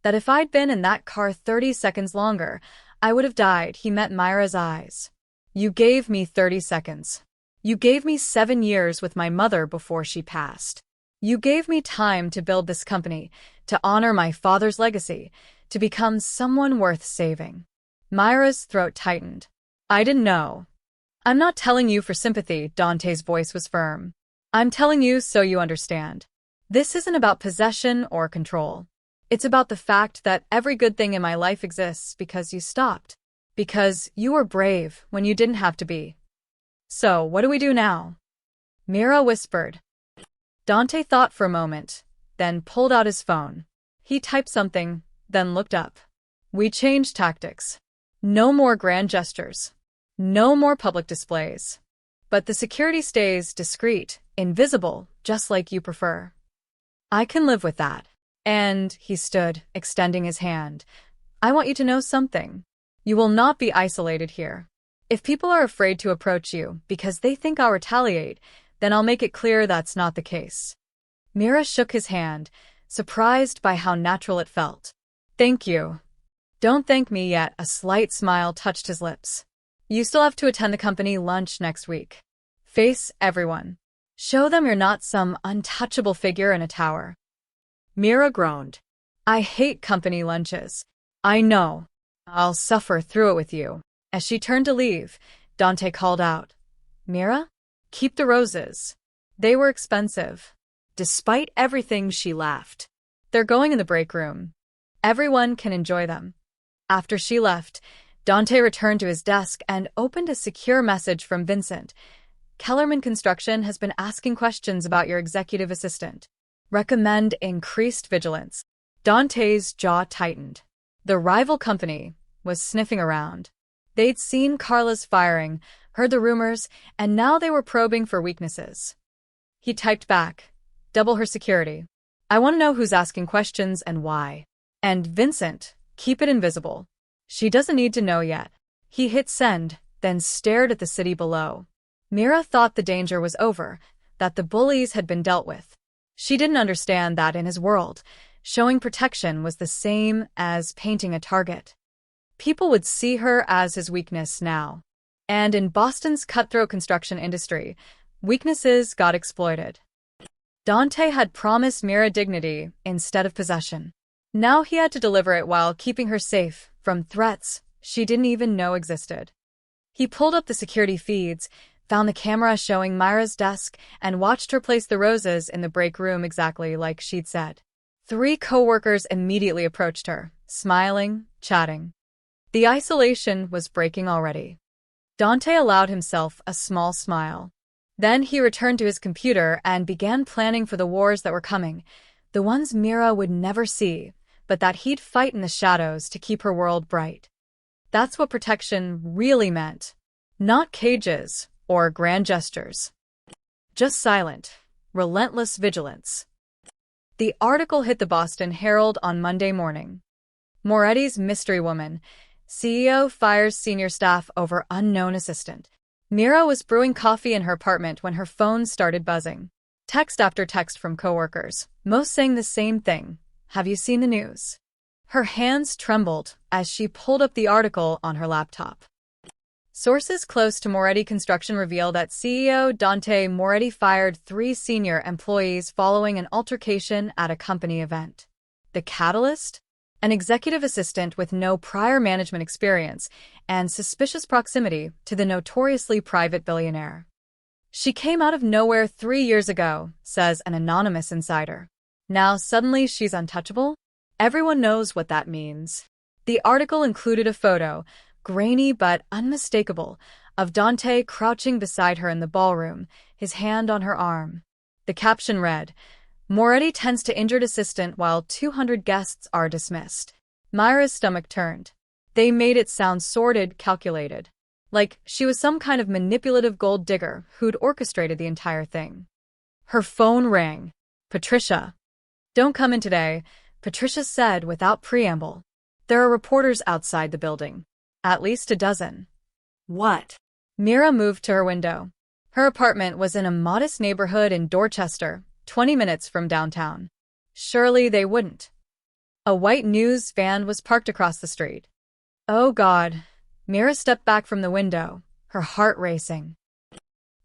That if I'd been in that car 30 seconds longer, I would have died. He met Myra's eyes. You gave me 30 seconds. You gave me 7 years with my mother before she passed. You gave me time to build this company, to honor my father's legacy, to become someone worth saving. Myra's throat tightened. I didn't know. I'm not telling you for sympathy, Dante's voice was firm. I'm telling you so you understand. This isn't about possession or control. It's about the fact that every good thing in my life exists because you stopped. Because you were brave when you didn't have to be. So, what do we do now? Mira whispered. Dante thought for a moment, then pulled out his phone. He typed something, then looked up. We changed tactics. No more grand gestures. No more public displays. But the security stays discreet, invisible, just like you prefer. I can live with that. And, he stood, extending his hand, I want you to know something. You will not be isolated here. If people are afraid to approach you because they think I'll retaliate, then I'll make it clear that's not the case. Mira shook his hand, surprised by how natural it felt. Thank you. Don't thank me yet, a slight smile touched his lips. You still have to attend the company lunch next week. Face everyone. Show them you're not some untouchable figure in a tower. Mira groaned. I hate company lunches. I know. I'll suffer through it with you. As she turned to leave, Dante called out. Mira? Keep the roses. They were expensive. Despite everything, she laughed. They're going in the break room. Everyone can enjoy them. After she left, Dante returned to his desk and opened a secure message from Vincent. Kellerman Construction has been asking questions about your executive assistant. Recommend increased vigilance. Dante's jaw tightened. The rival company was sniffing around. They'd seen Carla's firing, heard the rumors, and now they were probing for weaknesses. He typed back, "Double her security. I want to know who's asking questions and why. And Vincent, keep it invisible. She doesn't need to know yet." He hit send, then stared at the city below. Mira thought the danger was over, that the bullies had been dealt with. She didn't understand that in his world, showing protection was the same as painting a target. People would see her as his weakness now. And in Boston's cutthroat construction industry, weaknesses got exploited. Dante had promised Mira dignity instead of possession. Now he had to deliver it while keeping her safe from threats she didn't even know existed. He pulled up the security feeds, found the camera showing Myra's desk, and watched her place the roses in the break room exactly like she'd said. 3 co-workers immediately approached her, smiling, chatting. The isolation was breaking already. Dante allowed himself a small smile. Then he returned to his computer and began planning for the wars that were coming, the ones Mira would never see, but that he'd fight in the shadows to keep her world bright. That's what protection really meant. Not cages or grand gestures. Just silent, relentless vigilance. The article hit the Boston Herald on Monday morning. Moretti's mystery woman, CEO fires senior staff over unknown assistant. Mira was brewing coffee in her apartment when her phone started buzzing. Text after text from coworkers, most saying the same thing. "Have you seen the news?" Her hands trembled as she pulled up the article on her laptop. Sources close to Moretti Construction reveal that CEO Dante Moretti fired 3 senior employees following an altercation at a company event. The catalyst? An executive assistant with no prior management experience and suspicious proximity to the notoriously private billionaire. "She came out of nowhere 3 years ago," says an anonymous insider. "Now suddenly she's untouchable?" Everyone knows what that means. The article included a photo, grainy but unmistakable, of Dante crouching beside her in the ballroom, his hand on her arm. The caption read, "Moretti tends to injured assistant while 200 guests are dismissed." Myra's stomach turned. They made it sound sordid, calculated. Like she was some kind of manipulative gold digger who'd orchestrated the entire thing. Her phone rang. "Patricia." "Don't come in today," Patricia said without preamble. "There are reporters outside the building. At least a dozen." What? Mira moved to her window. Her apartment was in a modest neighborhood in Dorchester, 20 minutes from downtown. Surely they wouldn't. A white news van was parked across the street. Oh God. Mira stepped back from the window, her heart racing.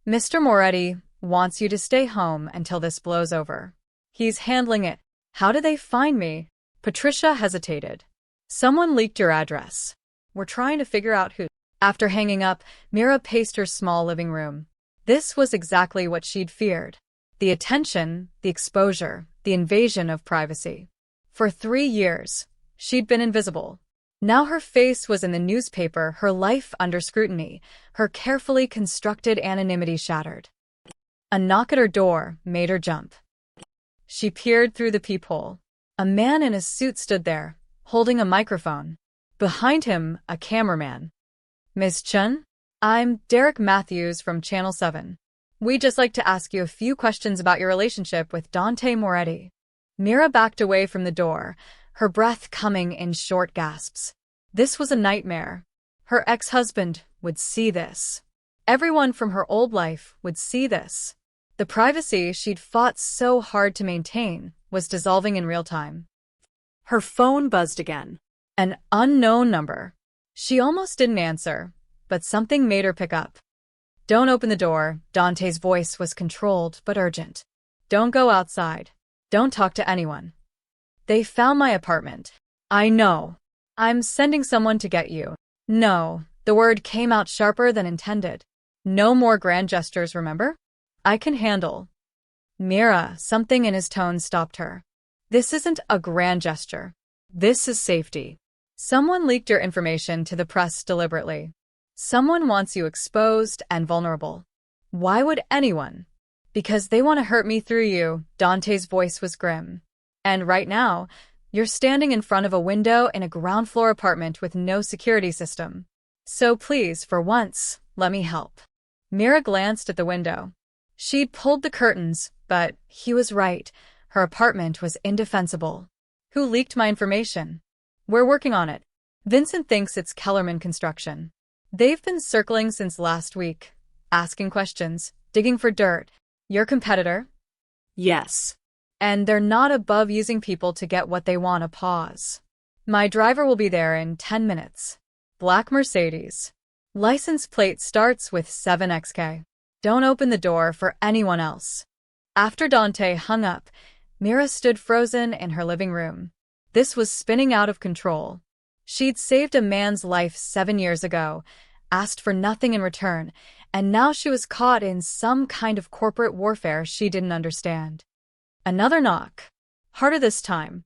"Mr. Moretti wants you to stay home until this blows over. He's handling it." "How did they find me?" Patricia hesitated. "Someone leaked your address. We're trying to figure out who." After hanging up, Mira paced her small living room. This was exactly what she'd feared. The attention, the exposure, the invasion of privacy. For 3 years, she'd been invisible. Now her face was in the newspaper, her life under scrutiny, her carefully constructed anonymity shattered. A knock at her door made her jump. She peered through the peephole. A man in a suit stood there, holding a microphone. Behind him, a cameraman. "Miss Chun? I'm Derek Matthews from Channel 7. We'd just like to ask you a few questions about your relationship with Dante Moretti." Mira backed away from the door, her breath coming in short gasps. This was a nightmare. Her ex-husband would see this. Everyone from her old life would see this. The privacy she'd fought so hard to maintain was dissolving in real time. Her phone buzzed again. An unknown number. She almost didn't answer, but something made her pick up. "Don't open the door." Dante's voice was controlled but urgent. "Don't go outside. Don't talk to anyone. They found my apartment." "I know. I'm sending someone to get you." "No." The word came out sharper than intended. "No more grand gestures, remember? I can handle." "Mira," something in his tone stopped her. "This isn't a grand gesture. This is safety. Someone leaked your information to the press deliberately. Someone wants you exposed and vulnerable. Why would anyone? Because they want to hurt me through you, Dante's voice was grim. And right now, you're standing in front of a window in a ground floor apartment with no security system. So please, for once, let me help. Mira glanced at the window. She'd pulled the curtains, but he was right. Her apartment was indefensible. Who leaked my information? We're working on it. Vincent thinks it's Kellerman Construction. They've been circling since last week, asking questions, digging for dirt. Your competitor? Yes. And they're not above using people to get what they want. A pause. My driver will be there in 10 minutes. Black Mercedes. License plate starts with 7XK. Don't open the door for anyone else. After Dante hung up, Mira stood frozen in her living room. This was spinning out of control. She'd saved a man's life 7 years ago, asked for nothing in return, and now she was caught in some kind of corporate warfare she didn't understand. Another knock. Harder this time.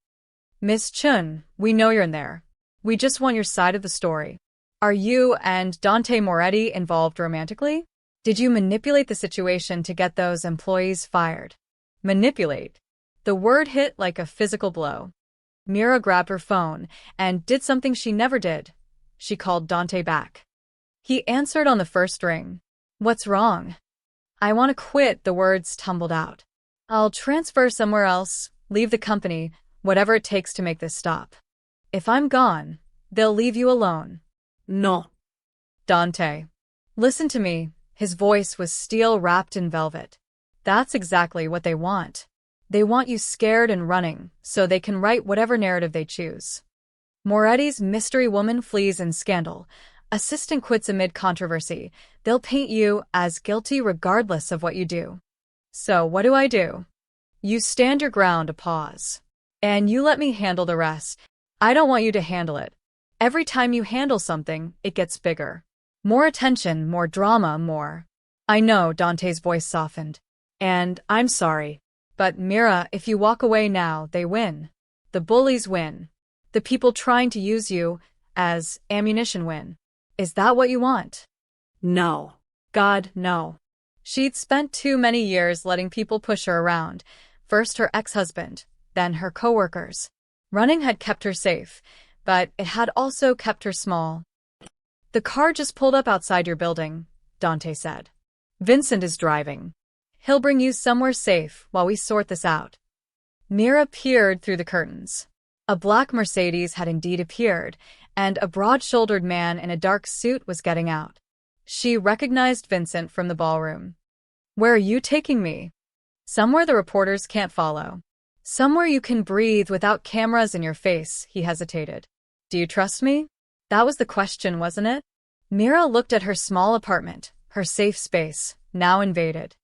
Miss Chun, we know you're in there. We just want your side of the story. Are you and Dante Moretti involved romantically? Did you manipulate the situation to get those employees fired? Manipulate. The word hit like a physical blow. Mira grabbed her phone and did something she never did. She called Dante back. He answered on the first ring. What's wrong? I want to quit, the words tumbled out. I'll transfer somewhere else, leave the company, whatever it takes to make this stop. If I'm gone, they'll leave you alone. No. Dante. Listen to me. His voice was steel wrapped in velvet. That's exactly what they want. They want you scared and running, so they can write whatever narrative they choose. Moretti's mystery woman flees in scandal. Assistant quits amid controversy. They'll paint you as guilty regardless of what you do. So what do? You stand your ground. A pause. And you let me handle the rest. I don't want you to handle it. Every time you handle something, it gets bigger. More attention, more drama, more. I know, Dante's voice softened. And I'm sorry. But Mira, if you walk away now, they win. The bullies win. The people trying to use you as ammunition win. Is that what you want? No. God, no. She'd spent too many years letting people push her around. First her ex-husband, then her coworkers. Running had kept her safe, but it had also kept her small. The car just pulled up outside your building, Dante said. Vincent is driving. He'll bring you somewhere safe while we sort this out. Mira peered through the curtains. A black Mercedes had indeed appeared, and a broad-shouldered man in a dark suit was getting out. She recognized Vincent from the ballroom. Where are you taking me? Somewhere the reporters can't follow. Somewhere you can breathe without cameras in your face, he hesitated. Do you trust me? That was the question, wasn't it? Mira looked at her small apartment, her safe space, now invaded.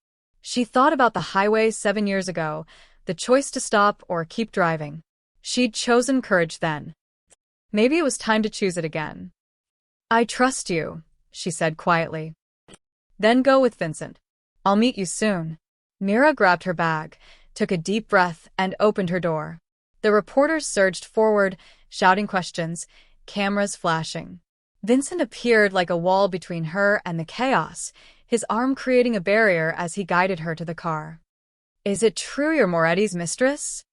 She thought about the highway 7 years ago, the choice to stop or keep driving. She'd chosen courage then. Maybe it was time to choose it again. I trust you, she said quietly. Then go with Vincent. I'll meet you soon. Mira grabbed her bag, took a deep breath, and opened her door. The reporters surged forward, shouting questions, cameras flashing. Vincent appeared like a wall between her and the chaos, his arm creating a barrier as he guided her to the car. Is it true you're Moretti's mistress?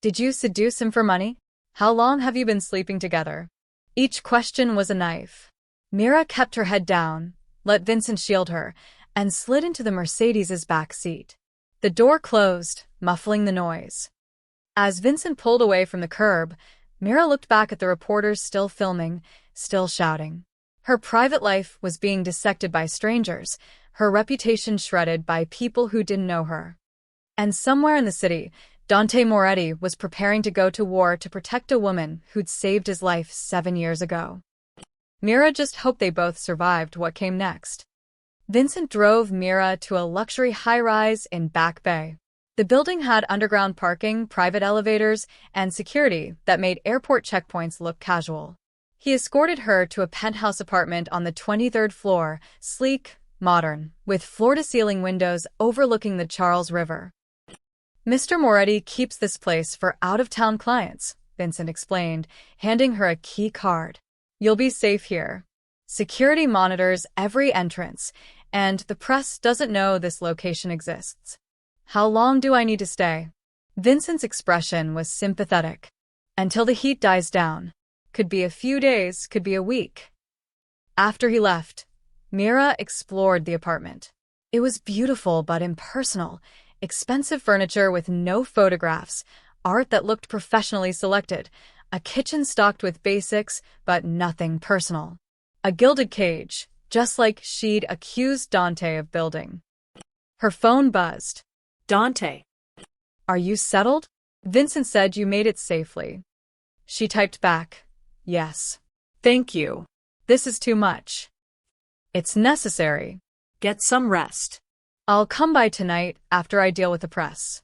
Did you seduce him for money? How long have you been sleeping together? Each question was a knife. Mira kept her head down, let Vincent shield her, and slid into the Mercedes's back seat. The door closed, muffling the noise. As Vincent pulled away from the curb, Mira looked back at the reporters still filming, still shouting. Her private life was being dissected by strangers, her reputation shredded by people who didn't know her. And somewhere in the city, Dante Moretti was preparing to go to war to protect a woman who'd saved his life 7 years ago. Mira just hoped they both survived what came next. Vincent drove Mira to a luxury high-rise in Back Bay. The building had underground parking, private elevators, and security that made airport checkpoints look casual. He escorted her to a penthouse apartment on the 23rd floor, sleek, modern, with floor-to-ceiling windows overlooking the Charles River. Mr. Moretti keeps this place for out-of-town clients, Vincent explained, handing her a key card. You'll be safe here. Security monitors every entrance, and the press doesn't know this location exists. How long do I need to stay? Vincent's expression was sympathetic. Until the heat dies down. Could be a few days, could be a week. After he left, Mira explored the apartment. It was beautiful but impersonal. Expensive furniture with no photographs, art that looked professionally selected, a kitchen stocked with basics but nothing personal. A gilded cage, just like she'd accused Dante of building. Her phone buzzed. Dante. Are you settled? Vincent said you made it safely. She typed back, yes. Thank you. This is too much. It's necessary. Get some rest. I'll come by tonight after I deal with the press.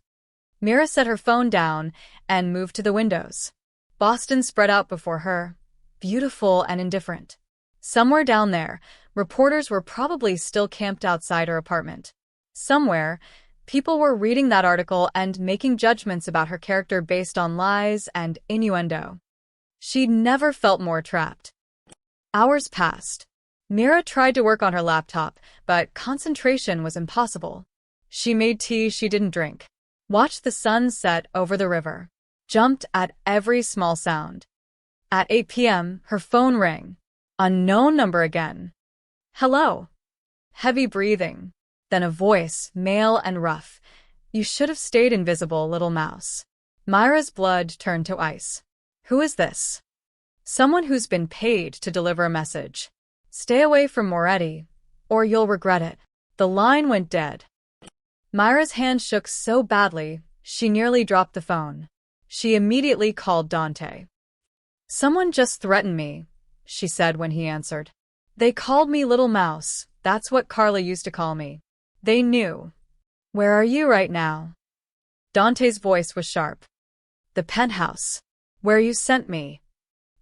Mira set her phone down and moved to the windows. Boston spread out before her, beautiful and indifferent. Somewhere down there, reporters were probably still camped outside her apartment. Somewhere, people were reading that article and making judgments about her character based on lies and innuendo. She'd never felt more trapped. Hours passed. Mira tried to work on her laptop, but concentration was impossible. She made tea she didn't drink, watched the sun set over the river, jumped at every small sound. At 8 p.m., her phone rang. Unknown number again. Hello. Heavy breathing. Then a voice, male and rough. You should have stayed invisible, little mouse. Myra's blood turned to ice. Who is this? Someone who's been paid to deliver a message. Stay away from Moretti, or you'll regret it. The line went dead. Myra's hand shook so badly, she nearly dropped the phone. She immediately called Dante. Someone just threatened me, she said when he answered. They called me Little Mouse, that's what Carla used to call me. They knew. Where are you right now? Dante's voice was sharp. The penthouse. Where you sent me.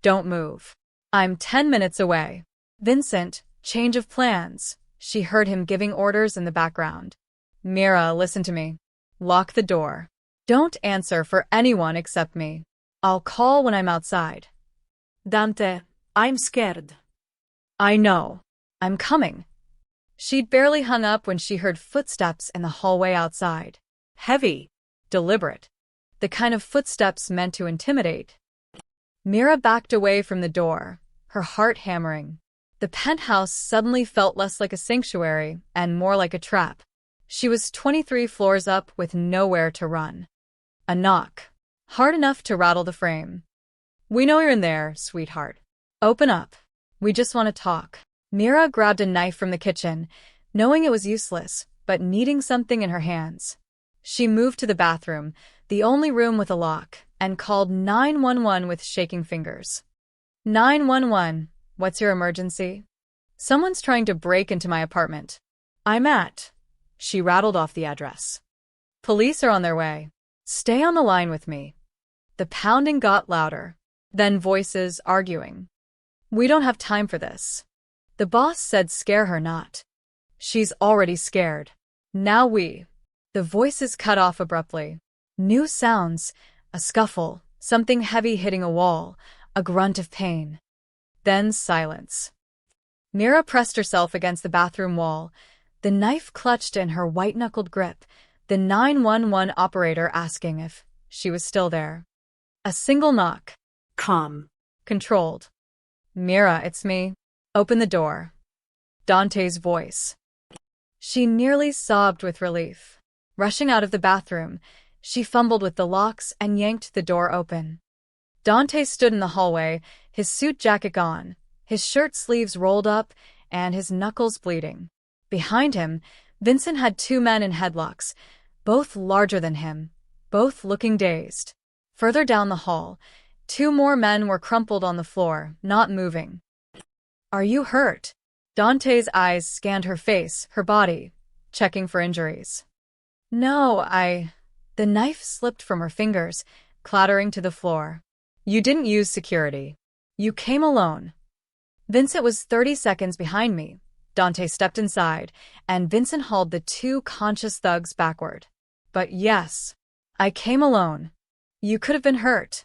Don't move. I'm 10 minutes away. Vincent, change of plans. She heard him giving orders in the background. Mira, listen to me. Lock the door. Don't answer for anyone except me. I'll call when I'm outside. Dante, I'm scared. I know. I'm coming. She'd barely hung up when she heard footsteps in the hallway outside. Heavy, deliberate. The kind of footsteps meant to intimidate. Mira backed away from the door, her heart hammering. The penthouse suddenly felt less like a sanctuary and more like a trap. She was 23 floors up with nowhere to run. A knock. Hard enough to rattle the frame. We know you're in there, sweetheart. Open up. We just want to talk. Mira grabbed a knife from the kitchen, knowing it was useless, but needing something in her hands. She moved to the bathroom, the only room with a lock, and called 911 with shaking fingers. 911, what's your emergency? Someone's trying to break into my apartment. I'm at. She rattled off the address. Police are on their way. Stay on the line with me. The pounding got louder. Then voices arguing. We don't have time for this. The boss said scare her not. She's already scared. Now we. The voices cut off abruptly. New sounds, a scuffle, something heavy hitting a wall, a grunt of pain. Then silence. Mira pressed herself against the bathroom wall, the knife clutched in her white-knuckled grip, the 911 operator asking if she was still there. A single knock. Calm. Controlled. Mira, it's me. Open the door. Dante's voice. She nearly sobbed with relief. Rushing out of the bathroom, she fumbled with the locks and yanked the door open. Dante stood in the hallway, his suit jacket gone, his shirt sleeves rolled up, and his knuckles bleeding. Behind him, Vincent had two men in headlocks, both larger than him, both looking dazed. Further down the hall, two more men were crumpled on the floor, not moving. Are you hurt? Dante's eyes scanned her face, her body, checking for injuries. No, The knife slipped from her fingers, clattering to the floor. You didn't use security. You came alone. Vincent was 30 seconds behind me. Dante stepped inside, and Vincent hauled the two conscious thugs backward. But yes, I came alone. You could have been hurt.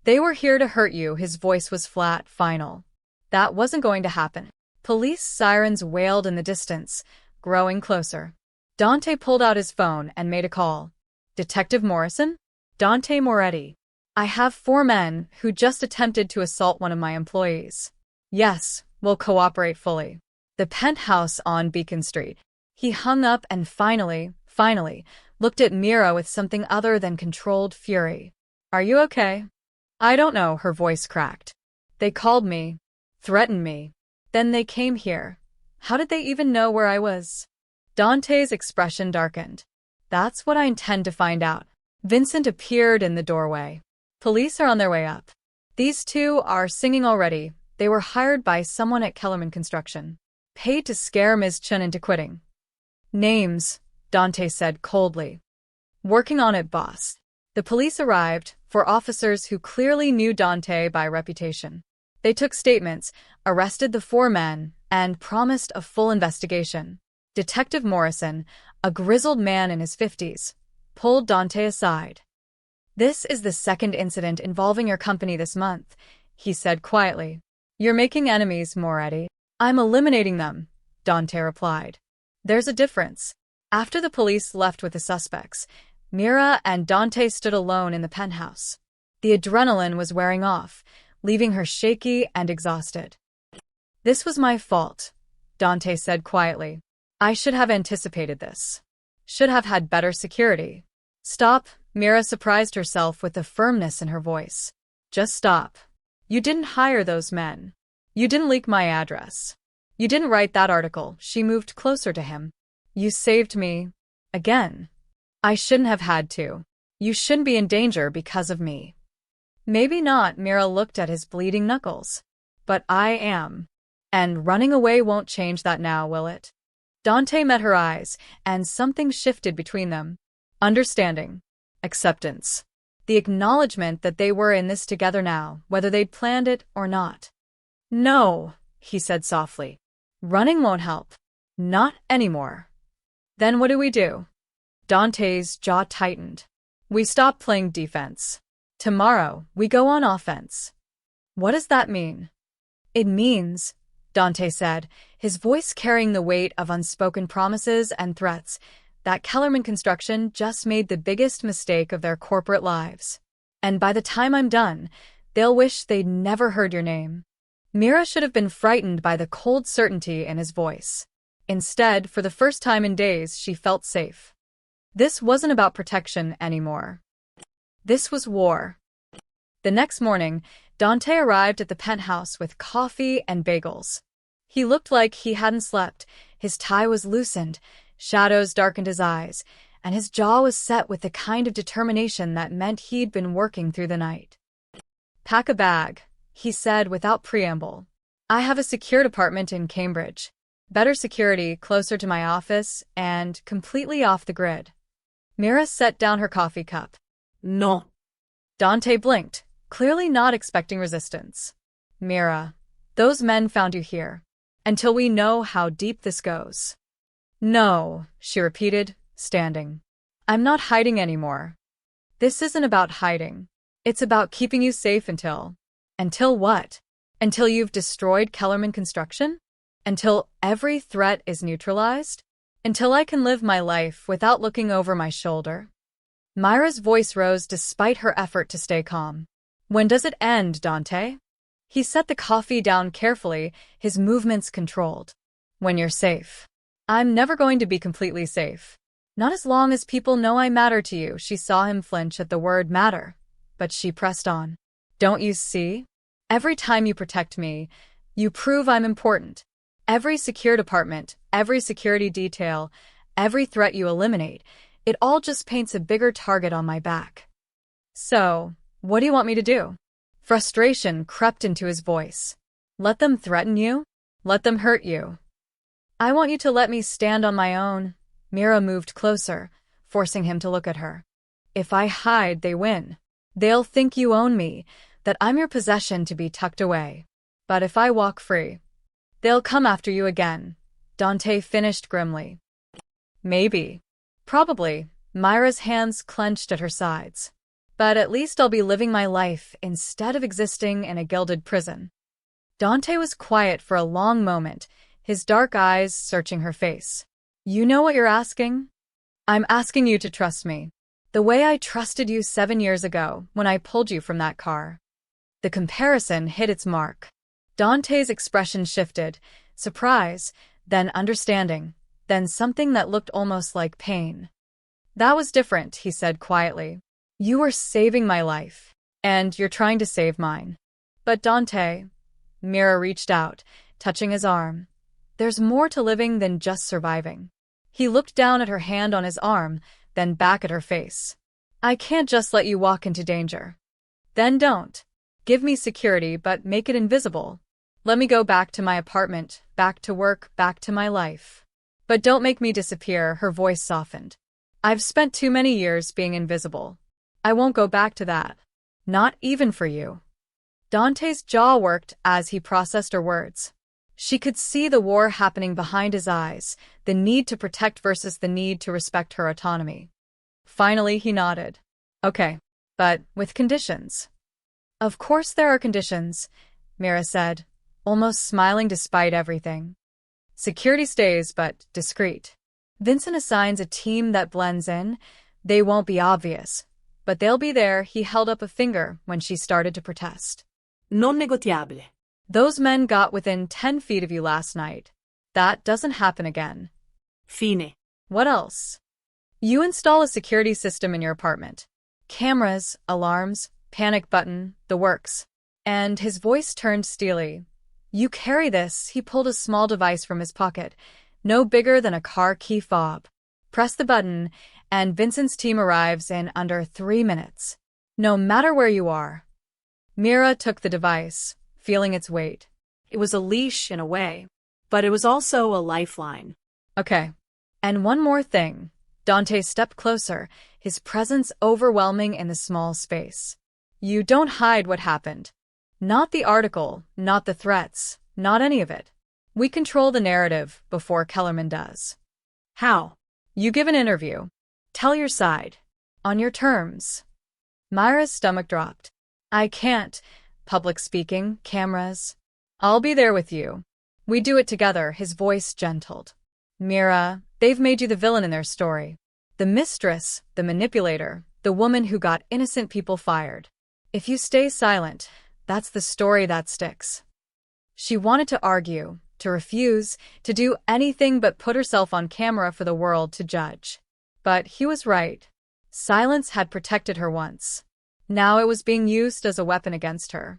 They were here to hurt you, his voice was flat, final. That wasn't going to happen. Police sirens wailed in the distance, growing closer. Dante pulled out his phone and made a call. Detective Morrison? Dante Moretti. I have 4 men who just attempted to assault one of my employees. Yes, we'll cooperate fully. The penthouse on Beacon Street. He hung up and finally, looked at Mira with something other than controlled fury. Are you okay? I don't know, her voice cracked. They called me, threatened me. Then they came here. How did they even know where I was? Dante's expression darkened. That's what I intend to find out. Vincent appeared in the doorway. Police are on their way up. These 2 are singing already. They were hired by someone at Kellerman Construction. Paid to scare Ms. Chun into quitting. Names, Dante said coldly. Working on it, boss. The police arrived, 4 officers who clearly knew Dante by reputation. They took statements, arrested the 4 men, and promised a full investigation. Detective Morrison, a grizzled man in his 50s, pulled Dante aside. This is the 2nd incident involving your company this month, he said quietly. You're making enemies, Moretti. I'm eliminating them, Dante replied. There's a difference. After the police left with the suspects, Mira and Dante stood alone in the penthouse. The adrenaline was wearing off, leaving her shaky and exhausted. This was my fault, Dante said quietly. I should have anticipated this. Should have had better security. Stop, Mira surprised herself with the firmness in her voice. Just stop. You didn't hire those men. You didn't leak my address. You didn't write that article. She moved closer to him. You saved me. Again. I shouldn't have had to. You shouldn't be in danger because of me. Maybe not, Mira looked at his bleeding knuckles. But I am. And running away won't change that now, will it? Dante met her eyes, and something shifted between them. Understanding. Acceptance. The acknowledgement that they were in this together now, whether they'd planned it or not. No, he said softly. Running won't help. Not anymore. Then what do we do? Dante's jaw tightened. We stop playing defense. Tomorrow, we go on offense. What does that mean? It means, Dante said, his voice carrying the weight of unspoken promises and threats, that Kellerman Construction just made the biggest mistake of their corporate lives. And by the time I'm done, they'll wish they'd never heard your name. Mira should have been frightened by the cold certainty in his voice. Instead, for the first time in days, she felt safe. This wasn't about protection anymore. This was war. The next morning, Dante arrived at the penthouse with coffee and bagels. He looked like he hadn't slept, his tie was loosened, shadows darkened his eyes, and his jaw was set with the kind of determination that meant he'd been working through the night. Pack a bag, he said without preamble. I have a secured apartment in Cambridge. Better security, closer to my office, and completely off the grid. Mira set down her coffee cup. No. Dante blinked, clearly not expecting resistance. Mira, those men found you here. Until we know how deep this goes. No, she repeated, standing. I'm not hiding anymore. This isn't about hiding. It's about keeping you safe until... Until what? Until you've destroyed Kellerman Construction? Until every threat is neutralized? Until I can live my life without looking over my shoulder? Myra's voice rose despite her effort to stay calm. When does it end, Dante? He set the coffee down carefully, his movements controlled. When you're safe. I'm never going to be completely safe. Not as long as people know I matter to you. She saw him flinch at the word matter, but she pressed on. Don't you see? Every time you protect me, you prove I'm important. Every secured apartment, every security detail, every threat you eliminate, it all just paints a bigger target on my back. So, what do you want me to do? Frustration crept into his voice. Let them threaten you? Let them hurt you? I want you to let me stand on my own. Mira moved closer, forcing him to look at her. If I hide, they win. They'll think you own me, that I'm your possession to be tucked away. But if I walk free, they'll come after you again. Dante finished grimly. Maybe. Probably. Myra's hands clenched at her sides. But at least I'll be living my life instead of existing in a gilded prison. Dante was quiet for a long moment, his dark eyes searching her face. You know what you're asking? I'm asking you to trust me. The way I trusted you 7 years ago when I pulled you from that car. The comparison hit its mark. Dante's expression shifted, surprise, then understanding, then something that looked almost like pain. That was different, he said quietly. You were saving my life, and you're trying to save mine. But Dante, Mira reached out, touching his arm. There's more to living than just surviving. He looked down at her hand on his arm, then back at her face. I can't just let you walk into danger. Then don't. Give me security, but make it invisible. Let me go back to my apartment, back to work, back to my life. But don't make me disappear, her voice softened. I've spent too many years being invisible. I won't go back to that. Not even for you. Dante's jaw worked as he processed her words. She could see the war happening behind his eyes, the need to protect versus the need to respect her autonomy. Finally, he nodded. Okay, but with conditions. Of course there are conditions, Mira said, almost smiling despite everything. Security stays, but discreet. Vincent assigns a team that blends in. They won't be obvious, but they'll be there. He held up a finger when she started to protest. Non negoziabile. Those men got within 10 feet of you last night. That doesn't happen again. Fine. What else? You install a security system in your apartment. Cameras, alarms, panic button, the works. And his voice turned steely. You carry this. He pulled a small device from his pocket, no bigger than a car key fob. Press the button, and Vincent's team arrives in under 3 minutes. No matter where you are. Mira took the device, feeling its weight. It was a leash in a way, but it was also a lifeline. Okay. And one more thing. Dante stepped closer, his presence overwhelming in the small space. You don't hide what happened. Not the article, not the threats, not any of it. We control the narrative before Kellerman does. How? You give an interview. Tell your side. On your terms. Myra's stomach dropped. I can't. Public speaking, cameras. I'll be there with you. We do it together, his voice gentled. Mira, they've made you the villain in their story. The mistress, the manipulator, the woman who got innocent people fired. If you stay silent, that's the story that sticks. She wanted to argue, to refuse, to do anything but put herself on camera for the world to judge. But he was right. Silence had protected her once. Now it was being used as a weapon against her.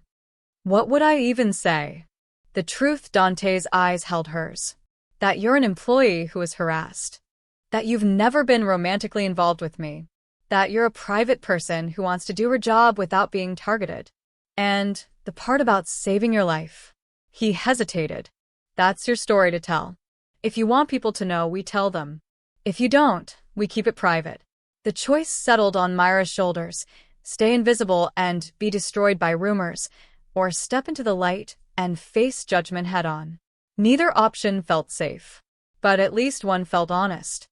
What would I even say? The truth. Dante's eyes held hers. That you're an employee who is harassed. That you've never been romantically involved with me. That you're a private person who wants to do her job without being targeted. And the part about saving your life. He hesitated. That's your story to tell. If you want people to know, we tell them. If you don't, we keep it private. The choice settled on Myra's shoulders. Stay invisible and be destroyed by rumors, or step into the light and face judgment head-on. Neither option felt safe, but at least one felt honest.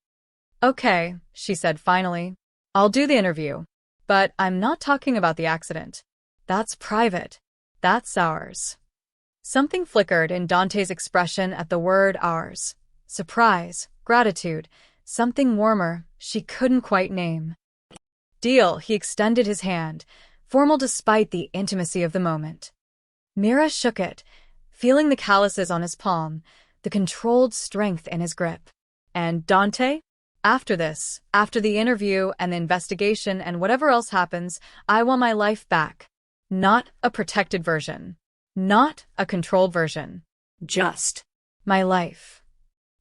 Okay, she said finally. I'll do the interview, but I'm not talking about the accident. That's private. That's ours. Something flickered in Dante's expression at the word ours. Surprise, gratitude, something warmer she couldn't quite name. Deal. He extended his hand, formal despite the intimacy of the moment. Mira shook it, feeling the calluses on his palm, the controlled strength in his grip. And Dante? After this, after the interview and the investigation and whatever else happens, I want my life back. Not a protected version. Not a controlled version. Just my life.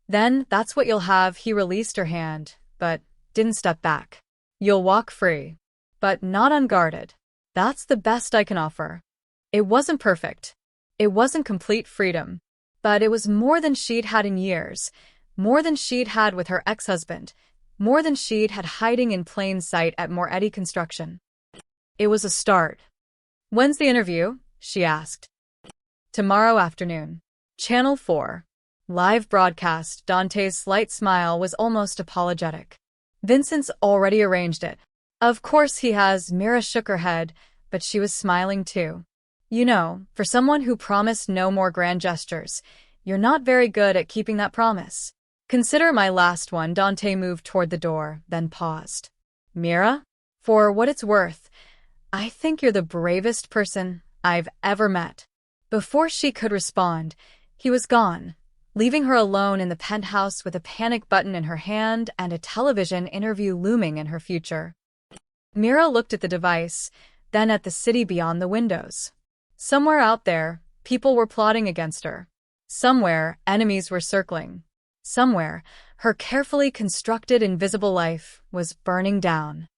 Then that's what you'll have. He released her hand, but didn't step back. You'll walk free, but not unguarded. That's the best I can offer. It wasn't perfect. It wasn't complete freedom, but it was more than she'd had in years, more than she'd had with her ex-husband, more than she'd had hiding in plain sight at Moretti Construction. It was a start. When's the interview? She asked. Tomorrow afternoon. Channel 4. Live broadcast. Dante's slight smile was almost apologetic. Vincent's already arranged it. Of course he has. Mira shook her head, but she was smiling too. You know, for someone who promised no more grand gestures, you're not very good at keeping that promise. Consider my last one. Dante moved toward the door, then paused. Mira? For what it's worth, I think you're the bravest person I've ever met. Before she could respond, he was gone, leaving her alone in the penthouse with a panic button in her hand and a television interview looming in her future. Mira looked at the device, then at the city beyond the windows. Somewhere out there, people were plotting against her. Somewhere, enemies were circling. Somewhere, her carefully constructed invisible life was burning down.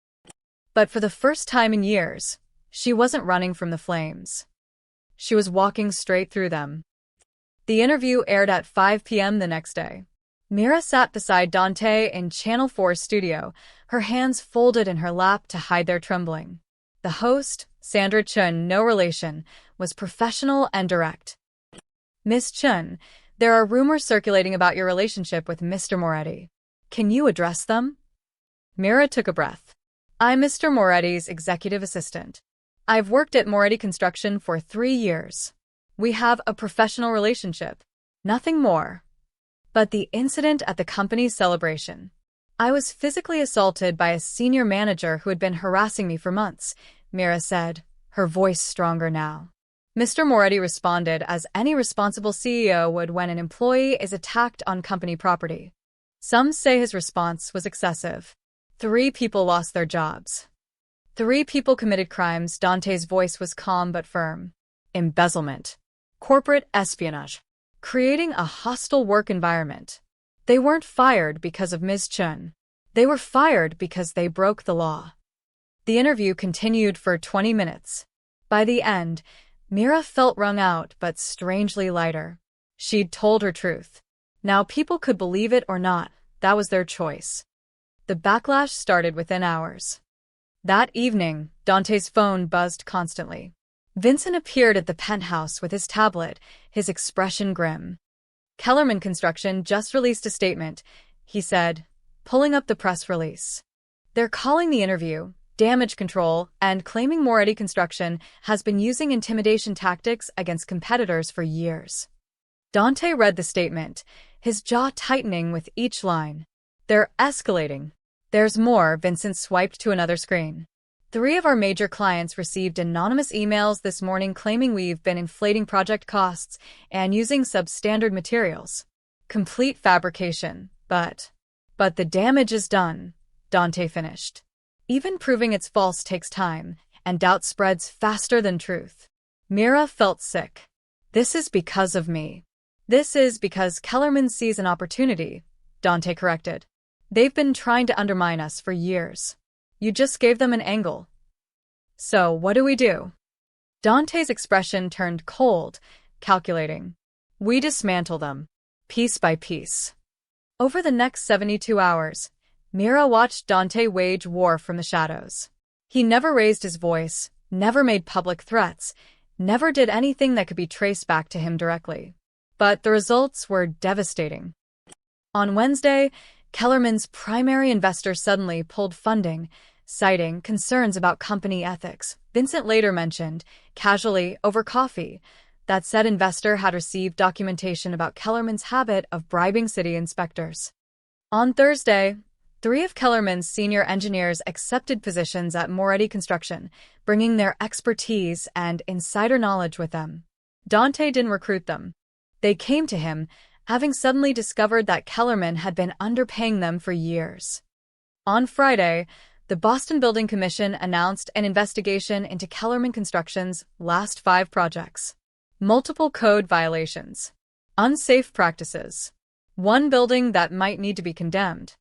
But for the first time in years, she wasn't running from the flames. She was walking straight through them. The interview aired at 5 p.m. the next day. Mira sat beside Dante in Channel 4's studio, her hands folded in her lap to hide their trembling. The host, Sandra Chun, no relation, was professional and direct. Miss Chun, there are rumors circulating about your relationship with Mr. Moretti. Can you address them? Mira took a breath. I'm Mr. Moretti's executive assistant. I've worked at Moretti Construction for 3 years. We have a professional relationship. Nothing more. But the incident at the company's celebration. I was physically assaulted by a senior manager who had been harassing me for months, Mira said, her voice stronger now. Mr. Moretti responded as any responsible CEO would when an employee is attacked on company property. Some say his response was excessive. 3 people lost their jobs. 3 people committed crimes. Dante's voice was calm but firm. Embezzlement. Corporate espionage. Creating a hostile work environment. They weren't fired because of Ms. Chun. They were fired because they broke the law. The interview continued for 20 minutes. By the end, Mira felt wrung out but strangely lighter. She'd told her truth. Now people could believe it or not, that was their choice. The backlash started within hours. That evening, Dante's phone buzzed constantly. Vincent appeared at the penthouse with his tablet, his expression grim. Kellerman Construction just released a statement, he said, pulling up the press release. They're calling the interview damage control and claiming Moretti Construction has been using intimidation tactics against competitors for years. Dante read the statement, his jaw tightening with each line. They're escalating. There's more. Vincent swiped to another screen. 3 of our major clients received anonymous emails this morning claiming we've been inflating project costs and using substandard materials. Complete fabrication, but the damage is done, Dante finished. Even proving it's false takes time, and doubt spreads faster than truth. Mira felt sick. This is because of me. This is because Kellerman sees an opportunity, Dante corrected. They've been trying to undermine us for years. You just gave them an angle. So what do we do? Dante's expression turned cold, calculating. We dismantle them, piece by piece. Over the next 72 hours, Mira watched Dante wage war from the shadows. He never raised his voice, never made public threats, never did anything that could be traced back to him directly. But the results were devastating. On Wednesday, Kellerman's primary investor suddenly pulled funding, citing concerns about company ethics. Vincent later mentioned, casually over coffee, that said investor had received documentation about Kellerman's habit of bribing city inspectors. On Thursday, 3 of Kellerman's senior engineers accepted positions at Moretti Construction, bringing their expertise and insider knowledge with them. Dante didn't recruit them. They came to him, having suddenly discovered that Kellerman had been underpaying them for years. On Friday, the Boston Building Commission announced an investigation into Kellerman Construction's last 5 projects. Multiple code violations. Unsafe practices. 1 building that might need to be condemned.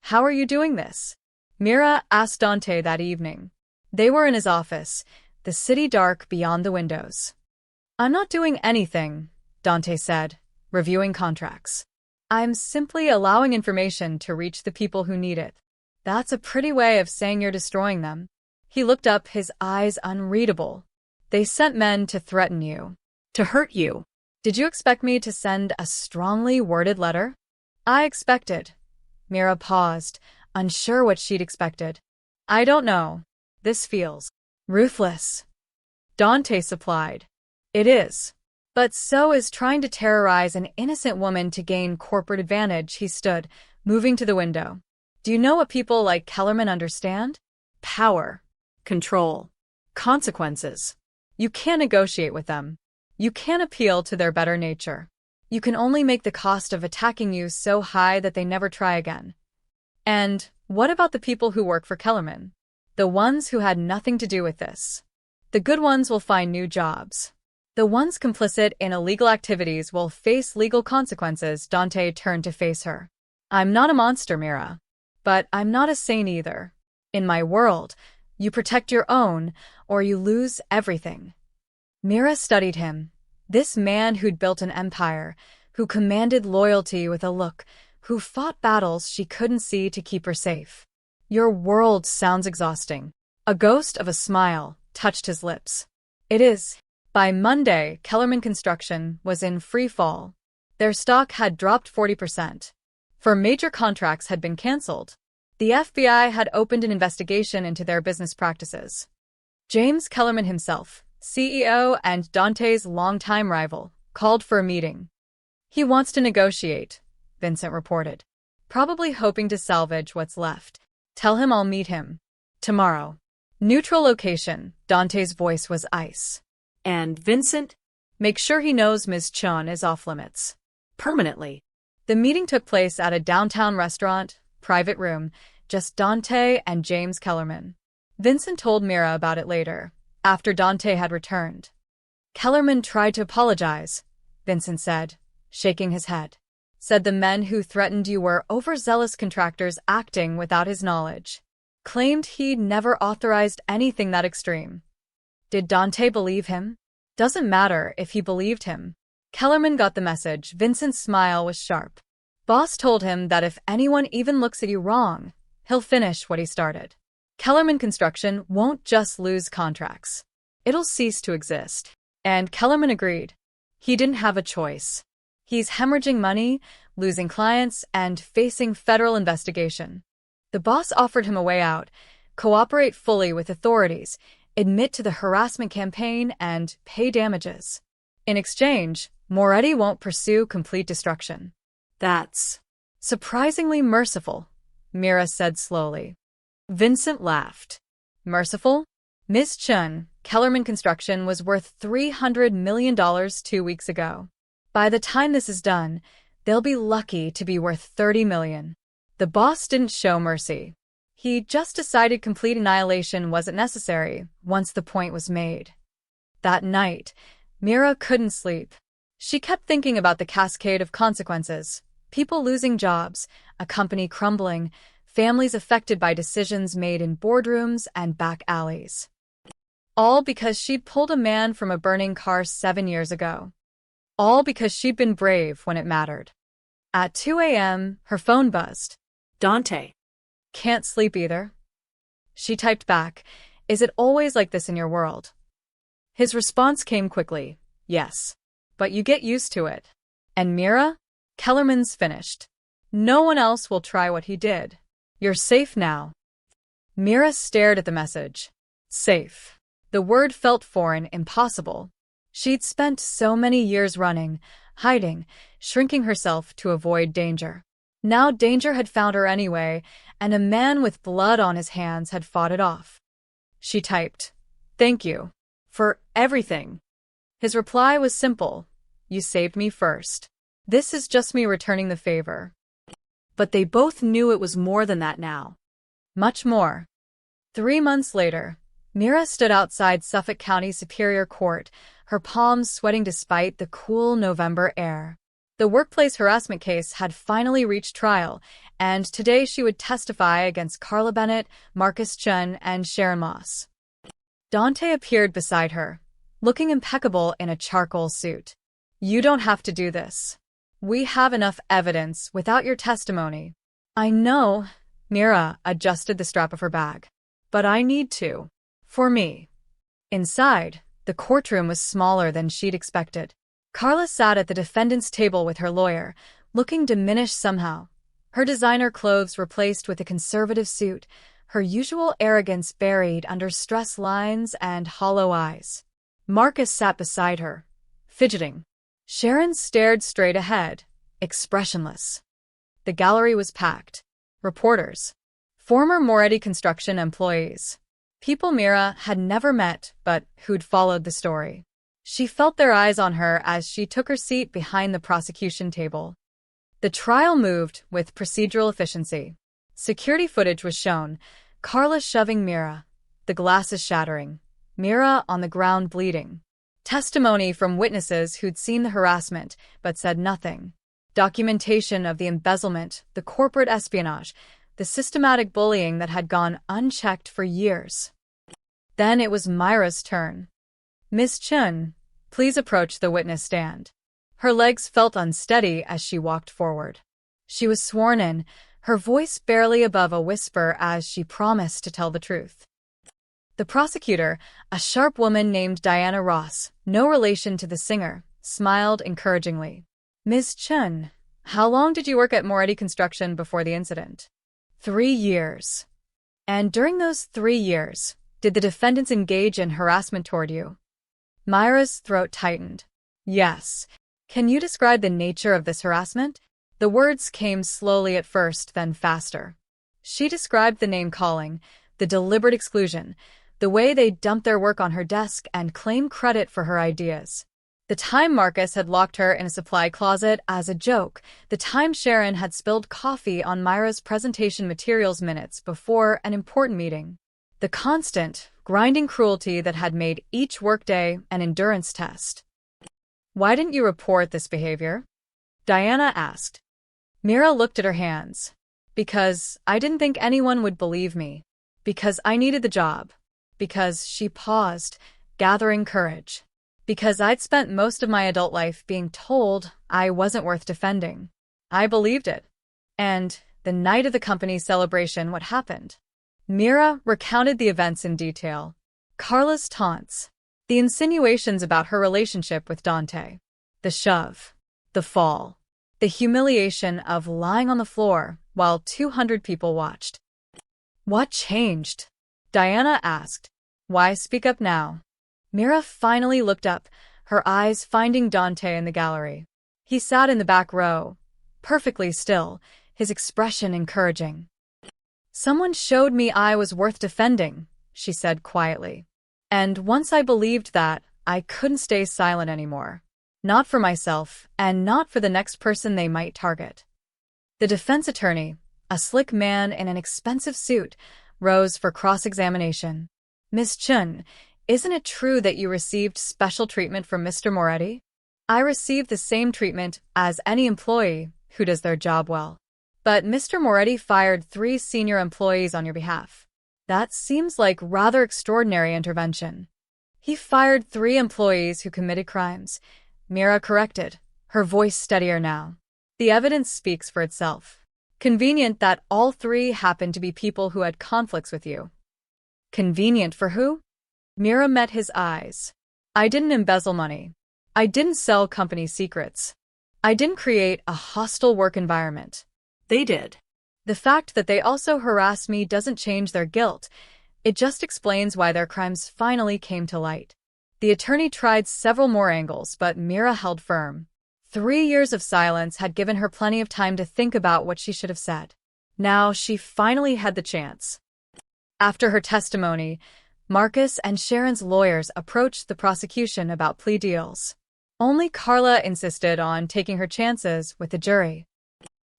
How are you doing this? Mira asked Dante that evening. They were in his office, the city dark beyond the windows. I'm not doing anything, Dante said, reviewing contracts. I'm simply allowing information to reach the people who need it. That's a pretty way of saying you're destroying them. He looked up, his eyes unreadable. They sent men to threaten you. To hurt you. Did you expect me to send a strongly worded letter? I expected. Mira paused, unsure what she'd expected. I don't know. This feels ruthless. Dante supplied. It is. But so is trying to terrorize an innocent woman to gain corporate advantage. He stood, moving to the window. Do you know what people like Kellerman understand? Power. Control. Consequences. You can't negotiate with them. You can't appeal to their better nature. You can only make the cost of attacking you so high that they never try again. And what about the people who work for Kellerman? The ones who had nothing to do with this. The good ones will find new jobs. The ones complicit in illegal activities will face legal consequences. Dante turned to face her. I'm not a monster, Mira. But I'm not a saint either. In my world, you protect your own, or you lose everything. Mira studied him. This man who'd built an empire, who commanded loyalty with a look, who fought battles she couldn't see to keep her safe. Your world sounds exhausting. A ghost of a smile touched his lips. It is. By Monday, Kellerman Construction was in free fall. Their stock had dropped 40%. For major contracts had been cancelled. The FBI had opened an investigation into their business practices. James Kellerman himself, CEO and Dante's longtime rival, called for a meeting. He wants to negotiate, Vincent reported, probably hoping to salvage what's left. Tell him I'll meet him. Tomorrow. Neutral location. Dante's voice was ice. And Vincent? Make sure he knows Ms. Chun is off limits. Permanently. The meeting took place at a downtown restaurant, private room, just Dante and James Kellerman. Vincent told Mira about it later, after Dante had returned. Kellerman tried to apologize, Vincent said, shaking his head. Said the men who threatened you were overzealous contractors acting without his knowledge. Claimed he'd never authorized anything that extreme. Did Dante believe him? Doesn't matter if he believed him. Kellerman got the message. Vincent's smile was sharp. Boss told him that if anyone even looks at you wrong, he'll finish what he started. Kellerman Construction won't just lose contracts. It'll cease to exist. And Kellerman agreed. He didn't have a choice. He's hemorrhaging money, losing clients, and facing federal investigation. The boss offered him a way out, cooperate fully with authorities, admit to the harassment campaign, and pay damages. In exchange, Moretti won't pursue complete destruction. That's surprisingly merciful, Mira said slowly. Vincent laughed. Merciful? Ms. Chun, Kellerman Construction was worth $300 million 2 weeks ago. By the time this is done, they'll be lucky to be worth $30 million. The boss didn't show mercy. He just decided complete annihilation wasn't necessary once the point was made. That night, Mira couldn't sleep. She kept thinking about the cascade of consequences. People losing jobs, a company crumbling, families affected by decisions made in boardrooms and back alleys. All because she'd pulled a man from a burning car 7 years ago. All because she'd been brave when it mattered. At 2 a.m., her phone buzzed. Dante. Can't sleep either. She typed back, is it always like this in your world? His response came quickly, yes. But you get used to it. And Mira? Kellerman's finished. No one else will try what he did. You're safe now. Mira stared at the message. Safe. The word felt foreign, impossible. She'd spent so many years running, hiding, shrinking herself to avoid danger. Now danger had found her anyway, and a man with blood on his hands had fought it off. She typed, thank you. For everything. His reply was simple. You saved me first. This is just me returning the favor. But they both knew it was more than that now. Much more. 3 months later, Mira stood outside Suffolk County Superior Court, her palms sweating despite the cool November air. The workplace harassment case had finally reached trial, and today she would testify against Carla Bennett, Marcus Chun, and Sharon Moss. Dante appeared beside her, looking impeccable in a charcoal suit. You don't have to do this. We have enough evidence without your testimony. I know, Mira adjusted the strap of her bag. But I need to. For me. Inside, the courtroom was smaller than she'd expected. Carla sat at the defendant's table with her lawyer, looking diminished somehow. Her designer clothes replaced with a conservative suit, her usual arrogance buried under stress lines and hollow eyes. Marcus sat beside her, fidgeting. Sharon stared straight ahead, expressionless. The gallery was packed. Reporters. Former Moretti construction employees. People Mira had never met but who'd followed the story. She felt their eyes on her as she took her seat behind the prosecution table. The trial moved with procedural efficiency. Security footage was shown, Carla shoving Mira, the glasses shattering, Mira on the ground bleeding. Testimony from witnesses who'd seen the harassment but said nothing. Documentation of the embezzlement, the corporate espionage, the systematic bullying that had gone unchecked for years. Then it was Myra's turn. "Miss Chun, please approach the witness stand." Her legs felt unsteady as she walked forward. She was sworn in, her voice barely above a whisper as she promised to tell the truth. The prosecutor, a sharp woman named Diana Ross, no relation to the singer, smiled encouragingly. "Ms. Chun, how long did you work at Moretti Construction before the incident?" 3 years. "And during those 3 years, did the defendants engage in harassment toward you?" Myra's throat tightened. "Yes. Can you describe the nature of this harassment?" The words came slowly at first, then faster. She described the name-calling, the deliberate exclusion, the way they dumped their work on her desk and claimed credit for her ideas. The time Marcus had locked her in a supply closet as a joke, the time Sharon had spilled coffee on Myra's presentation materials minutes before an important meeting. The constant, grinding cruelty that had made each workday an endurance test. "Why didn't you report this behavior?" Diana asked. Mira looked at her hands. "Because I didn't think anyone would believe me. Because I needed the job. Because," she paused, gathering courage. "Because I'd spent most of my adult life being told I wasn't worth defending. I believed it." "And the night of the company's celebration, what happened?" Mira recounted the events in detail. Carla's taunts. The insinuations about her relationship with Dante. The shove. The fall. The humiliation of lying on the floor while 200 people watched. "What changed?" Diana asked. "Why speak up now?" Mira finally looked up, her eyes finding Dante in the gallery. He sat in the back row, perfectly still, his expression encouraging. "Someone showed me I was worth defending," she said quietly. "And once I believed that, I couldn't stay silent anymore. Not for myself, and not for the next person they might target." The defense attorney, a slick man in an expensive suit, rose for cross-examination. "Miss Chun, isn't it true that you received special treatment from Mr. Moretti?" "I received the same treatment as any employee who does their job well. But Mr. Moretti fired 3 senior employees on your behalf. That seems like rather extraordinary intervention." "He fired 3 employees who committed crimes," Mira corrected, her voice steadier now. "The evidence speaks for itself. Convenient that all 3 happened to be people who had conflicts with you." "Convenient for who?" Mira met his eyes. "I didn't embezzle money. I didn't sell company secrets. I didn't create a hostile work environment." They did. "The fact that they also harassed me doesn't change their guilt. It just explains why their crimes finally came to light." The attorney tried several more angles, but Mira held firm. 3 years of silence had given her plenty of time to think about what she should have said. Now she finally had the chance. After her testimony, Marcus and Sharon's lawyers approached the prosecution about plea deals. Only Carla insisted on taking her chances with the jury.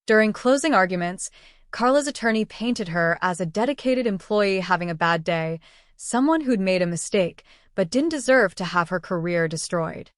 During closing arguments, Carla's attorney painted her as a dedicated employee having a bad day, someone who'd made a mistake but didn't deserve to have her career destroyed.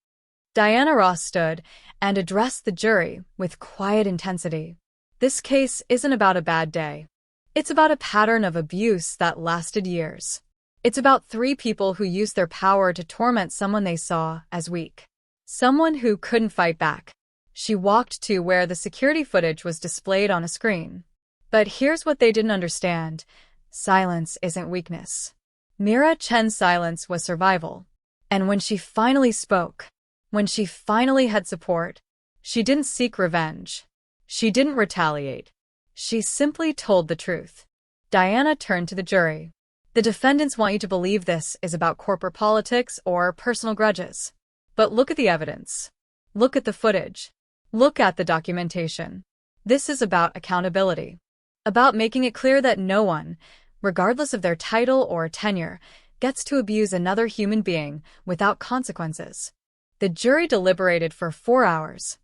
Diana Ross stood and addressed the jury with quiet intensity. "This case isn't about a bad day. It's about a pattern of abuse that lasted years. It's about 3 people who used their power to torment someone they saw as weak. Someone who couldn't fight back." She walked to where the security footage was displayed on a screen. "But here's what they didn't understand. Silence isn't weakness." Mira Chen's silence was survival. And when she finally spoke, when she finally had support, she didn't seek revenge. She didn't retaliate. She simply told the truth. Diana turned to the jury. "The defendants want you to believe this is about corporate politics or personal grudges. But look at the evidence. Look at the footage. Look at the documentation. This is about accountability. About making it clear that no one, regardless of their title or tenure, gets to abuse another human being without consequences. The jury deliberated for 4 hours.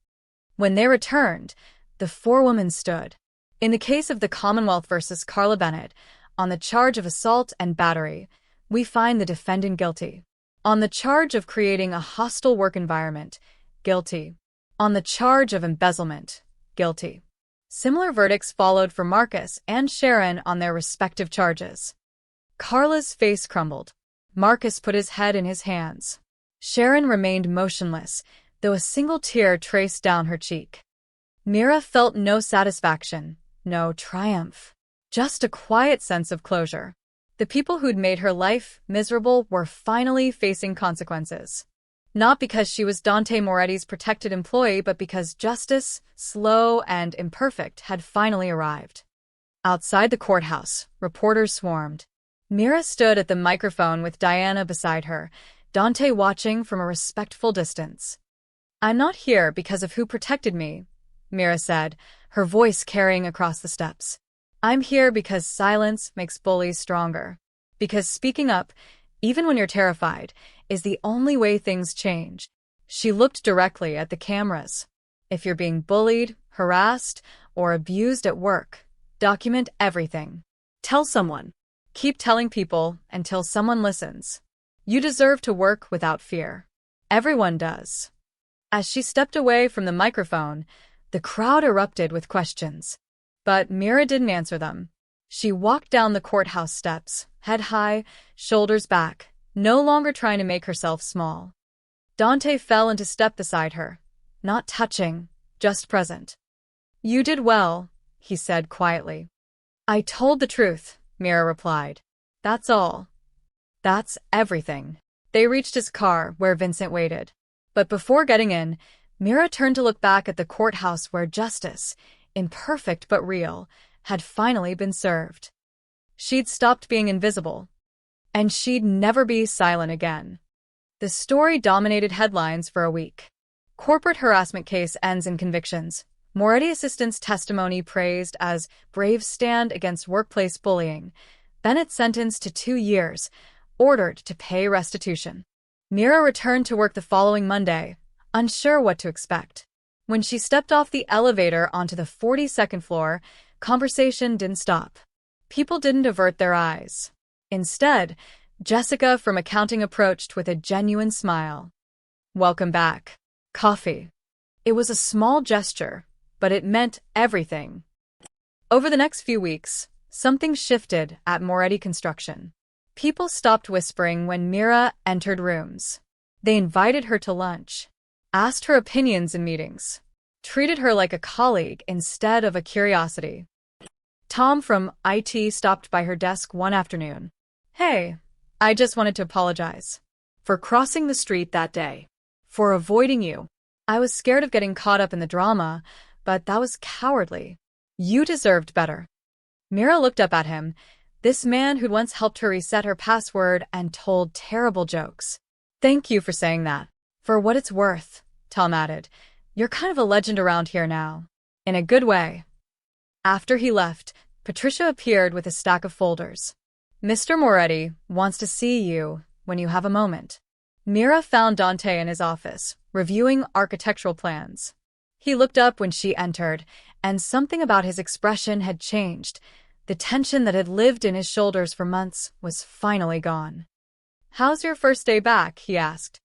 When they returned, the 4 women stood. In the case of the Commonwealth versus Carla Bennett, on the charge of assault and battery, we find the defendant guilty. On the charge of creating a hostile work environment, guilty. On the charge of embezzlement, guilty. Similar verdicts followed for Marcus and Sharon on their respective charges. Carla's face crumbled. Marcus put his head in his hands. Sharon remained motionless, though a single tear traced down her cheek. Mira felt no satisfaction, no triumph, just a quiet sense of closure. The people who'd made her life miserable were finally facing consequences. Not because she was Dante Moretti's protected employee, but because justice, slow and imperfect, had finally arrived. Outside the courthouse, reporters swarmed. Mira stood at the microphone with Diana beside her, Dante watching from a respectful distance. "I'm not here because of who protected me," Mira said, her voice carrying across the steps. "I'm here because silence makes bullies stronger. Because speaking up, even when you're terrified, is the only way things change." She looked directly at the cameras. If you're being bullied, harassed, or abused at work, document everything. Tell someone. Keep telling people until someone listens. You deserve to work without fear. Everyone does. As she stepped away from the microphone, the crowd erupted with questions. But Mira didn't answer them. She walked down the courthouse steps, head high, shoulders back, no longer trying to make herself small. Dante fell into step beside her, not touching, just present. "You did well," he said quietly. "I told the truth," Mira replied. "That's all. That's everything." They reached his car, where Vincent waited. But before getting in, Mira turned to look back at the courthouse where justice, imperfect but real, had finally been served. She'd stopped being invisible. And she'd never be silent again. The story dominated headlines for a week. Corporate harassment case ends in convictions. Moretti assistant's testimony praised as brave stand against workplace bullying. Bennett sentenced to 2 years, ordered to pay restitution. Mira returned to work the following Monday, unsure what to expect. When she stepped off the elevator onto the 42nd floor, conversation didn't stop. People didn't avert their eyes. Instead, Jessica from accounting approached with a genuine smile. "Welcome back. Coffee." It was a small gesture, but it meant everything. Over the next few weeks, something shifted at Moretti Construction. People stopped whispering when Mira entered rooms. They invited her to lunch, asked her opinions in meetings, treated her like a colleague instead of a curiosity. Tom from IT stopped by her desk one afternoon. "Hey, I just wanted to apologize for crossing the street that day, for avoiding you. I was scared of getting caught up in the drama, but that was cowardly. You deserved better." Mira looked up at him, this man who'd once helped her reset her password and told terrible jokes. "Thank you for saying that. For what it's worth," Tom added. "You're kind of a legend around here now. In a good way." After he left, Patricia appeared with a stack of folders. "Mr. Moretti wants to see you when you have a moment." Mira found Dante in his office, reviewing architectural plans. He looked up when she entered, and something about his expression had changed. The tension that had lived in his shoulders for months was finally gone. "How's your first day back?" he asked.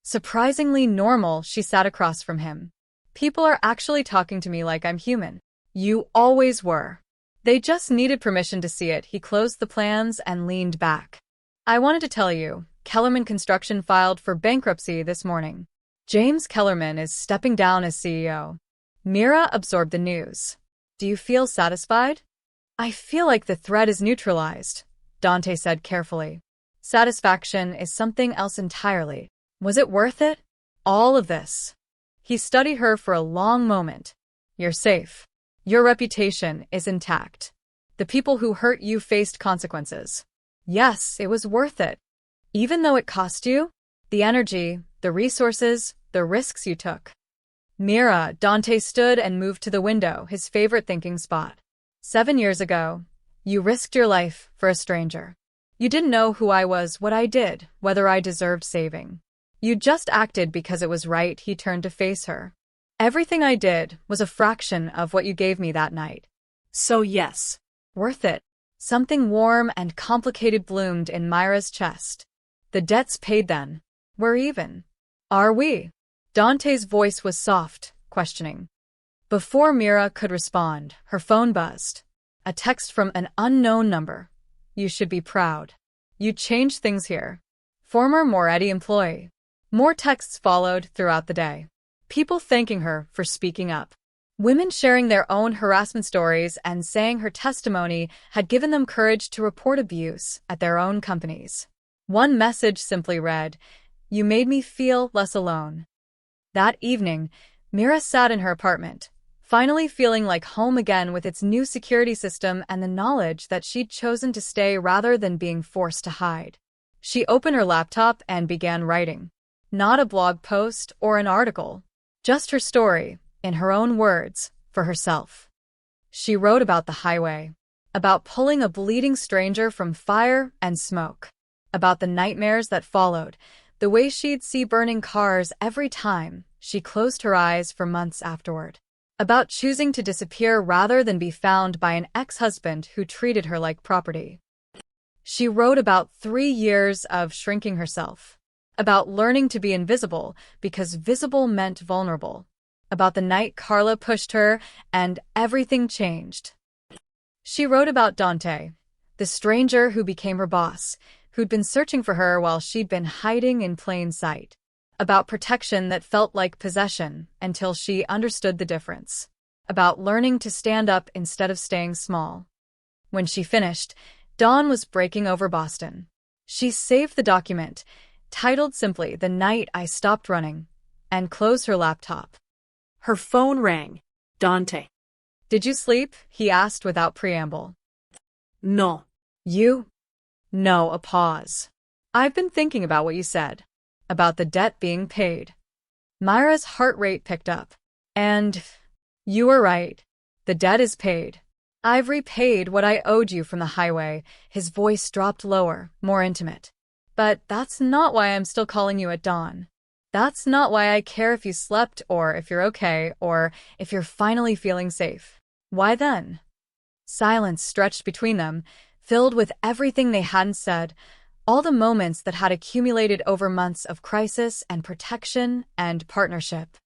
Surprisingly normal, she sat across from him. "People are actually talking to me like I'm human." "You always were." They just needed permission to see it. He closed the plans and leaned back. "I wanted to tell you, Kellerman Construction filed for bankruptcy this morning. James Kellerman is stepping down as CEO." Mira absorbed the news. "Do you feel satisfied?" "I feel like the threat is neutralized," Dante said carefully. "Satisfaction is something else entirely. Was it worth it? All of this?" He studied her for a long moment. "You're safe. Your reputation is intact. The people who hurt you faced consequences. Yes, it was worth it. Even though it cost you, the energy, the resources, the risks you took." Mira, Dante stood and moved to the window, his favorite thinking spot. 7 years ago, you risked your life for a stranger. You didn't know who I was, what I did, whether I deserved saving. You just acted because it was right. He turned to face her. Everything I did was a fraction of what you gave me that night. So yes. Worth it. Something warm and complicated bloomed in Myra's chest. The debt's paid then. We're even. Are we? Dante's voice was soft, questioning. Before Mira could respond, her phone buzzed. A text from an unknown number. You should be proud. You changed things here. Former Moretti employee. More texts followed throughout the day. People thanking her for speaking up. Women sharing their own harassment stories and saying her testimony had given them courage to report abuse at their own companies. One message simply read, "You made me feel less alone." That evening, Mira sat in her apartment, finally feeling like home again with its new security system and the knowledge that she'd chosen to stay rather than being forced to hide. She opened her laptop and began writing. Not a blog post or an article, just her story, in her own words, for herself. She wrote about the highway, about pulling a bleeding stranger from fire and smoke, about the nightmares that followed, the way she'd see burning cars every time she closed her eyes for months afterward, about choosing to disappear rather than be found by an ex-husband who treated her like property. She wrote about 3 years of shrinking herself, about learning to be invisible because visible meant vulnerable, about the night Carla pushed her and everything changed. She wrote about Dante, the stranger who became her boss, who'd been searching for her while she'd been hiding in plain sight, about protection that felt like possession until she understood the difference, about learning to stand up instead of staying small. When she finished, dawn was breaking over Boston. She saved the document, titled simply "The Night I Stopped Running," and closed her laptop. Her phone rang. Dante. "Did you sleep?" he asked without preamble. No. You? No, a pause. "I've been thinking about what you said, about the debt being paid." Myra's heart rate picked up. "And you were right. The debt is paid. I've repaid what I owed you from the highway." His voice dropped lower, more intimate. "But that's not why I'm still calling you at dawn. That's not why I care if you slept or if you're okay or if you're finally feeling safe. Why then?" Silence stretched between them, filled with everything they hadn't said, all the moments that had accumulated over months of crisis and protection and partnership.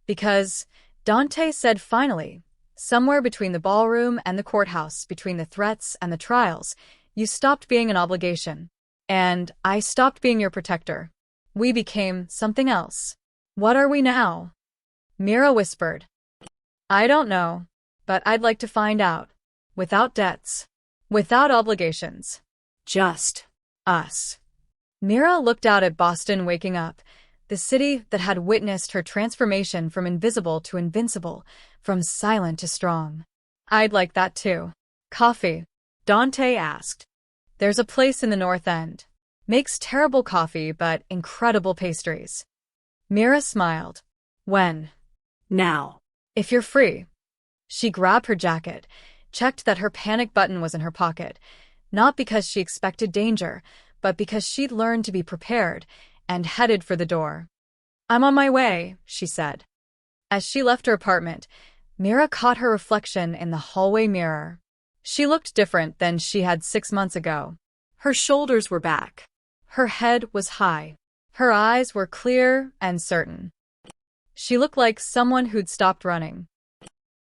"Because," Dante said finally, "somewhere between the ballroom and the courthouse, between the threats and the trials, you stopped being an obligation. And I stopped being your protector. We became something else. What are we now?" Mira whispered. "I don't know, but I'd like to find out. Without debts. Without obligations. Just us." Mira looked out at Boston waking up, the city that had witnessed her transformation from invisible to invincible, from silent to strong. "I'd like that too." "Coffee?" Dante asked. "There's a place in the North End. Makes terrible coffee but incredible pastries." Mira smiled. "When?" Now. "If you're free." She grabbed her jacket, checked that her panic button was in her pocket, not because she expected danger, but because she'd learned to be prepared, and headed for the door. "I'm on my way," she said. As she left her apartment, Mira caught her reflection in the hallway mirror. She looked different than she had 6 months ago. Her shoulders were back. Her head was high. Her eyes were clear and certain. She looked like someone who'd stopped running.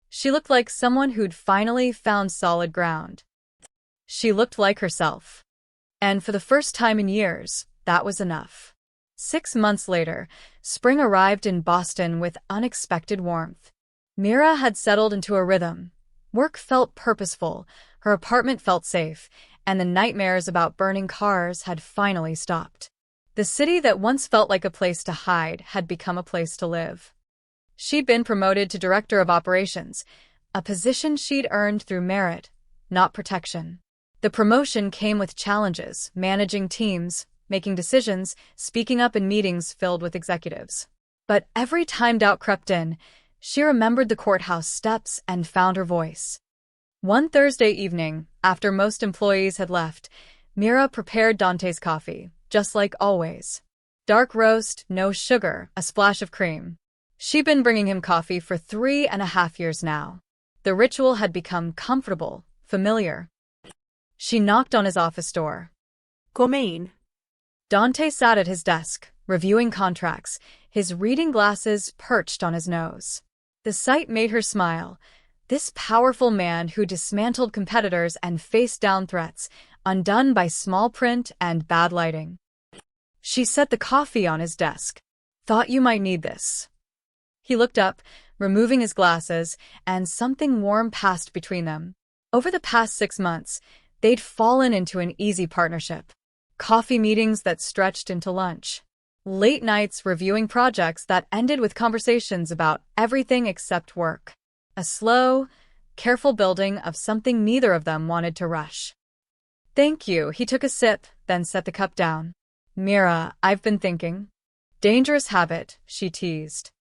She looked like someone who'd finally found solid ground. She looked like herself. And for the first time in years, that was enough. 6 months later, spring arrived in Boston with unexpected warmth. Mira had settled into a rhythm. Work felt purposeful, her apartment felt safe, and the nightmares about burning cars had finally stopped. The city that once felt like a place to hide had become a place to live. She'd been promoted to director of operations, a position she'd earned through merit, not protection. The promotion came with challenges, managing teams, making decisions, speaking up in meetings filled with executives. But every time doubt crept in, she remembered the courthouse steps and found her voice. One Thursday evening, after most employees had left, Mira prepared Dante's coffee, just like always. Dark roast, no sugar, a splash of cream. She'd been bringing him coffee for 3.5 years now. The ritual had become comfortable, familiar. She knocked on his office door. Come in. Dante sat at his desk, reviewing contracts, his reading glasses perched on his nose. The sight made her smile. This powerful man who dismantled competitors and faced down threats, undone by small print and bad lighting. She set the coffee on his desk. Thought you might need this. He looked up, removing his glasses, and something warm passed between them. Over the past 6 months, they'd fallen into an easy partnership. Coffee meetings that stretched into lunch. Late nights reviewing projects that ended with conversations about everything except work. A slow, careful building of something neither of them wanted to rush. Thank you. He took a sip, then set the cup down. Mira, I've been thinking. Dangerous habit, she teased.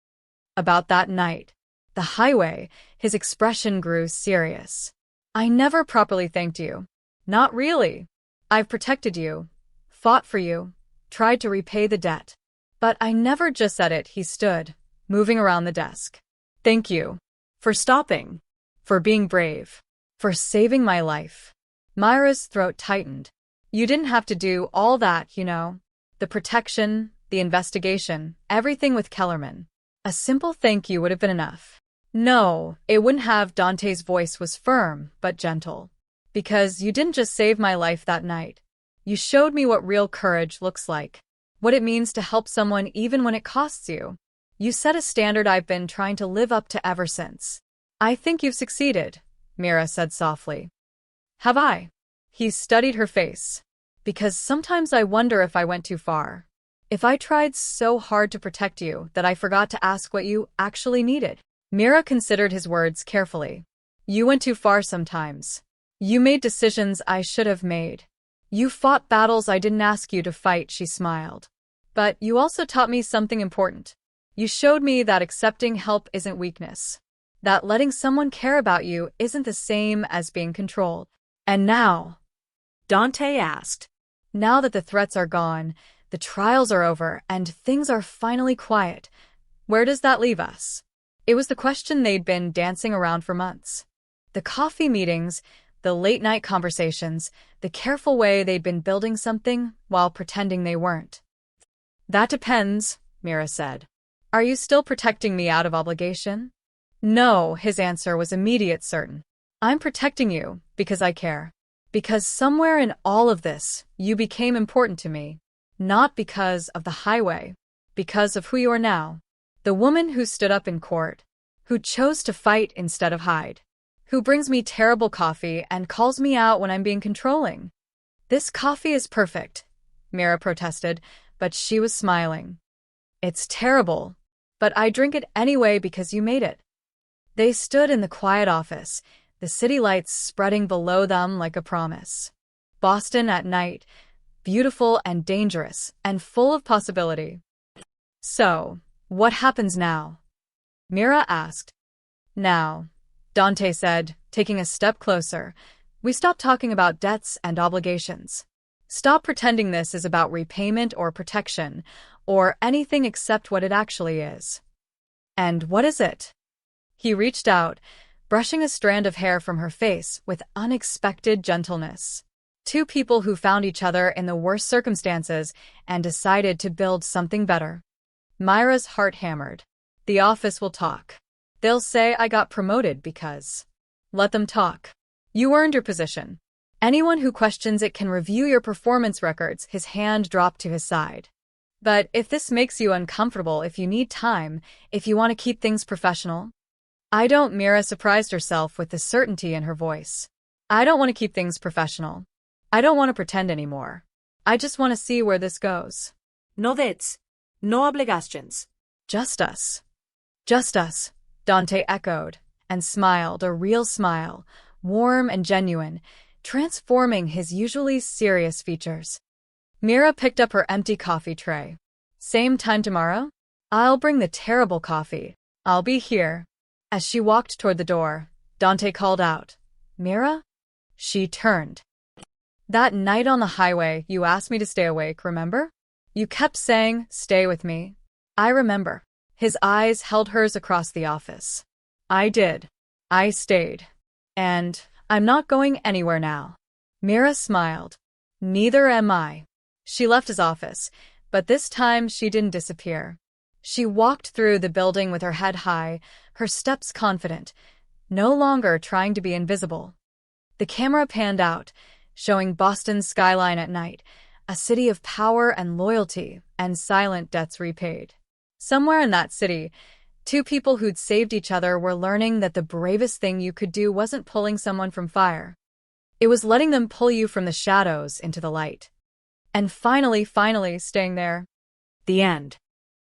About that night. The highway, his expression grew serious. I never properly thanked you. Not really. I've protected you, fought for you, tried to repay the debt. But I never just said it. He stood, moving around the desk. Thank you. For stopping. For being brave. For saving my life. Myra's throat tightened. You didn't have to do all that, you know. The protection, the investigation, everything with Kellerman. A simple thank you would have been enough. No, it wouldn't have. Dante's voice was firm, but gentle. Because you didn't just save my life that night. You showed me what real courage looks like. What it means to help someone even when it costs you. You set a standard I've been trying to live up to ever since. I think you've succeeded, Mira said softly. Have I? He studied her face. Because sometimes I wonder if I went too far. If I tried so hard to protect you that I forgot to ask what you actually needed. Mira considered his words carefully. You went too far sometimes. You made decisions I should have made. You fought battles I didn't ask you to fight, she smiled. But you also taught me something important. You showed me that accepting help isn't weakness. That letting someone care about you isn't the same as being controlled. And now, Dante asked. Now that the threats are gone, the trials are over, and things are finally quiet, where does that leave us? It was the question they'd been dancing around for months. The coffee meetings, the late-night conversations, the careful way they'd been building something while pretending they weren't. That depends, Mira said. Are you still protecting me out of obligation? No, his answer was immediate, certain. I'm protecting you because I care. Because somewhere in all of this, you became important to me. Not because of the highway. Because of who you are now. The woman who stood up in court. Who chose to fight instead of hide. Who brings me terrible coffee and calls me out when I'm being controlling. This coffee is perfect, Mira protested, but she was smiling. It's terrible, but I drink it anyway because you made it. They stood in the quiet office, the city lights spreading below them like a promise. Boston at night, beautiful and dangerous, and full of possibility. So, what happens now? Mira asked. Now, Dante said, taking a step closer, we stop talking about debts and obligations. Stop pretending this is about repayment or protection, or anything except what it actually is. And what is it? He reached out, brushing a strand of hair from her face with unexpected gentleness. Two people who found each other in the worst circumstances and decided to build something better. Myra's heart hammered. The office will talk. They'll say I got promoted because. Let them talk. You earned your position. Anyone who questions it can review your performance records. His hand dropped to his side. But if this makes you uncomfortable, if you need time, if you want to keep things professional. I don't. Mira surprised herself with the certainty in her voice. I don't want to keep things professional. I don't want to pretend anymore. I just want to see where this goes. No debts. No obligations. Just us. Just us, Dante echoed, and smiled, a real smile, warm and genuine, transforming his usually serious features. Mira picked up her empty coffee tray. Same time tomorrow? I'll bring the terrible coffee. I'll be here. As she walked toward the door, Dante called out, Mira? She turned. That night on the highway, you asked me to stay awake, remember? You kept saying, stay with me. I remember. His eyes held hers across the office. I did. I stayed. And I'm not going anywhere now. Mira smiled. Neither am I. She left his office, but this time she didn't disappear. She walked through the building with her head high, her steps confident, no longer trying to be invisible. The camera panned out, showing Boston's skyline at night, a city of power and loyalty and silent debts repaid. Somewhere in that city, two people who'd saved each other were learning that the bravest thing you could do wasn't pulling someone from fire. It was letting them pull you from the shadows into the light. And finally staying there. The end.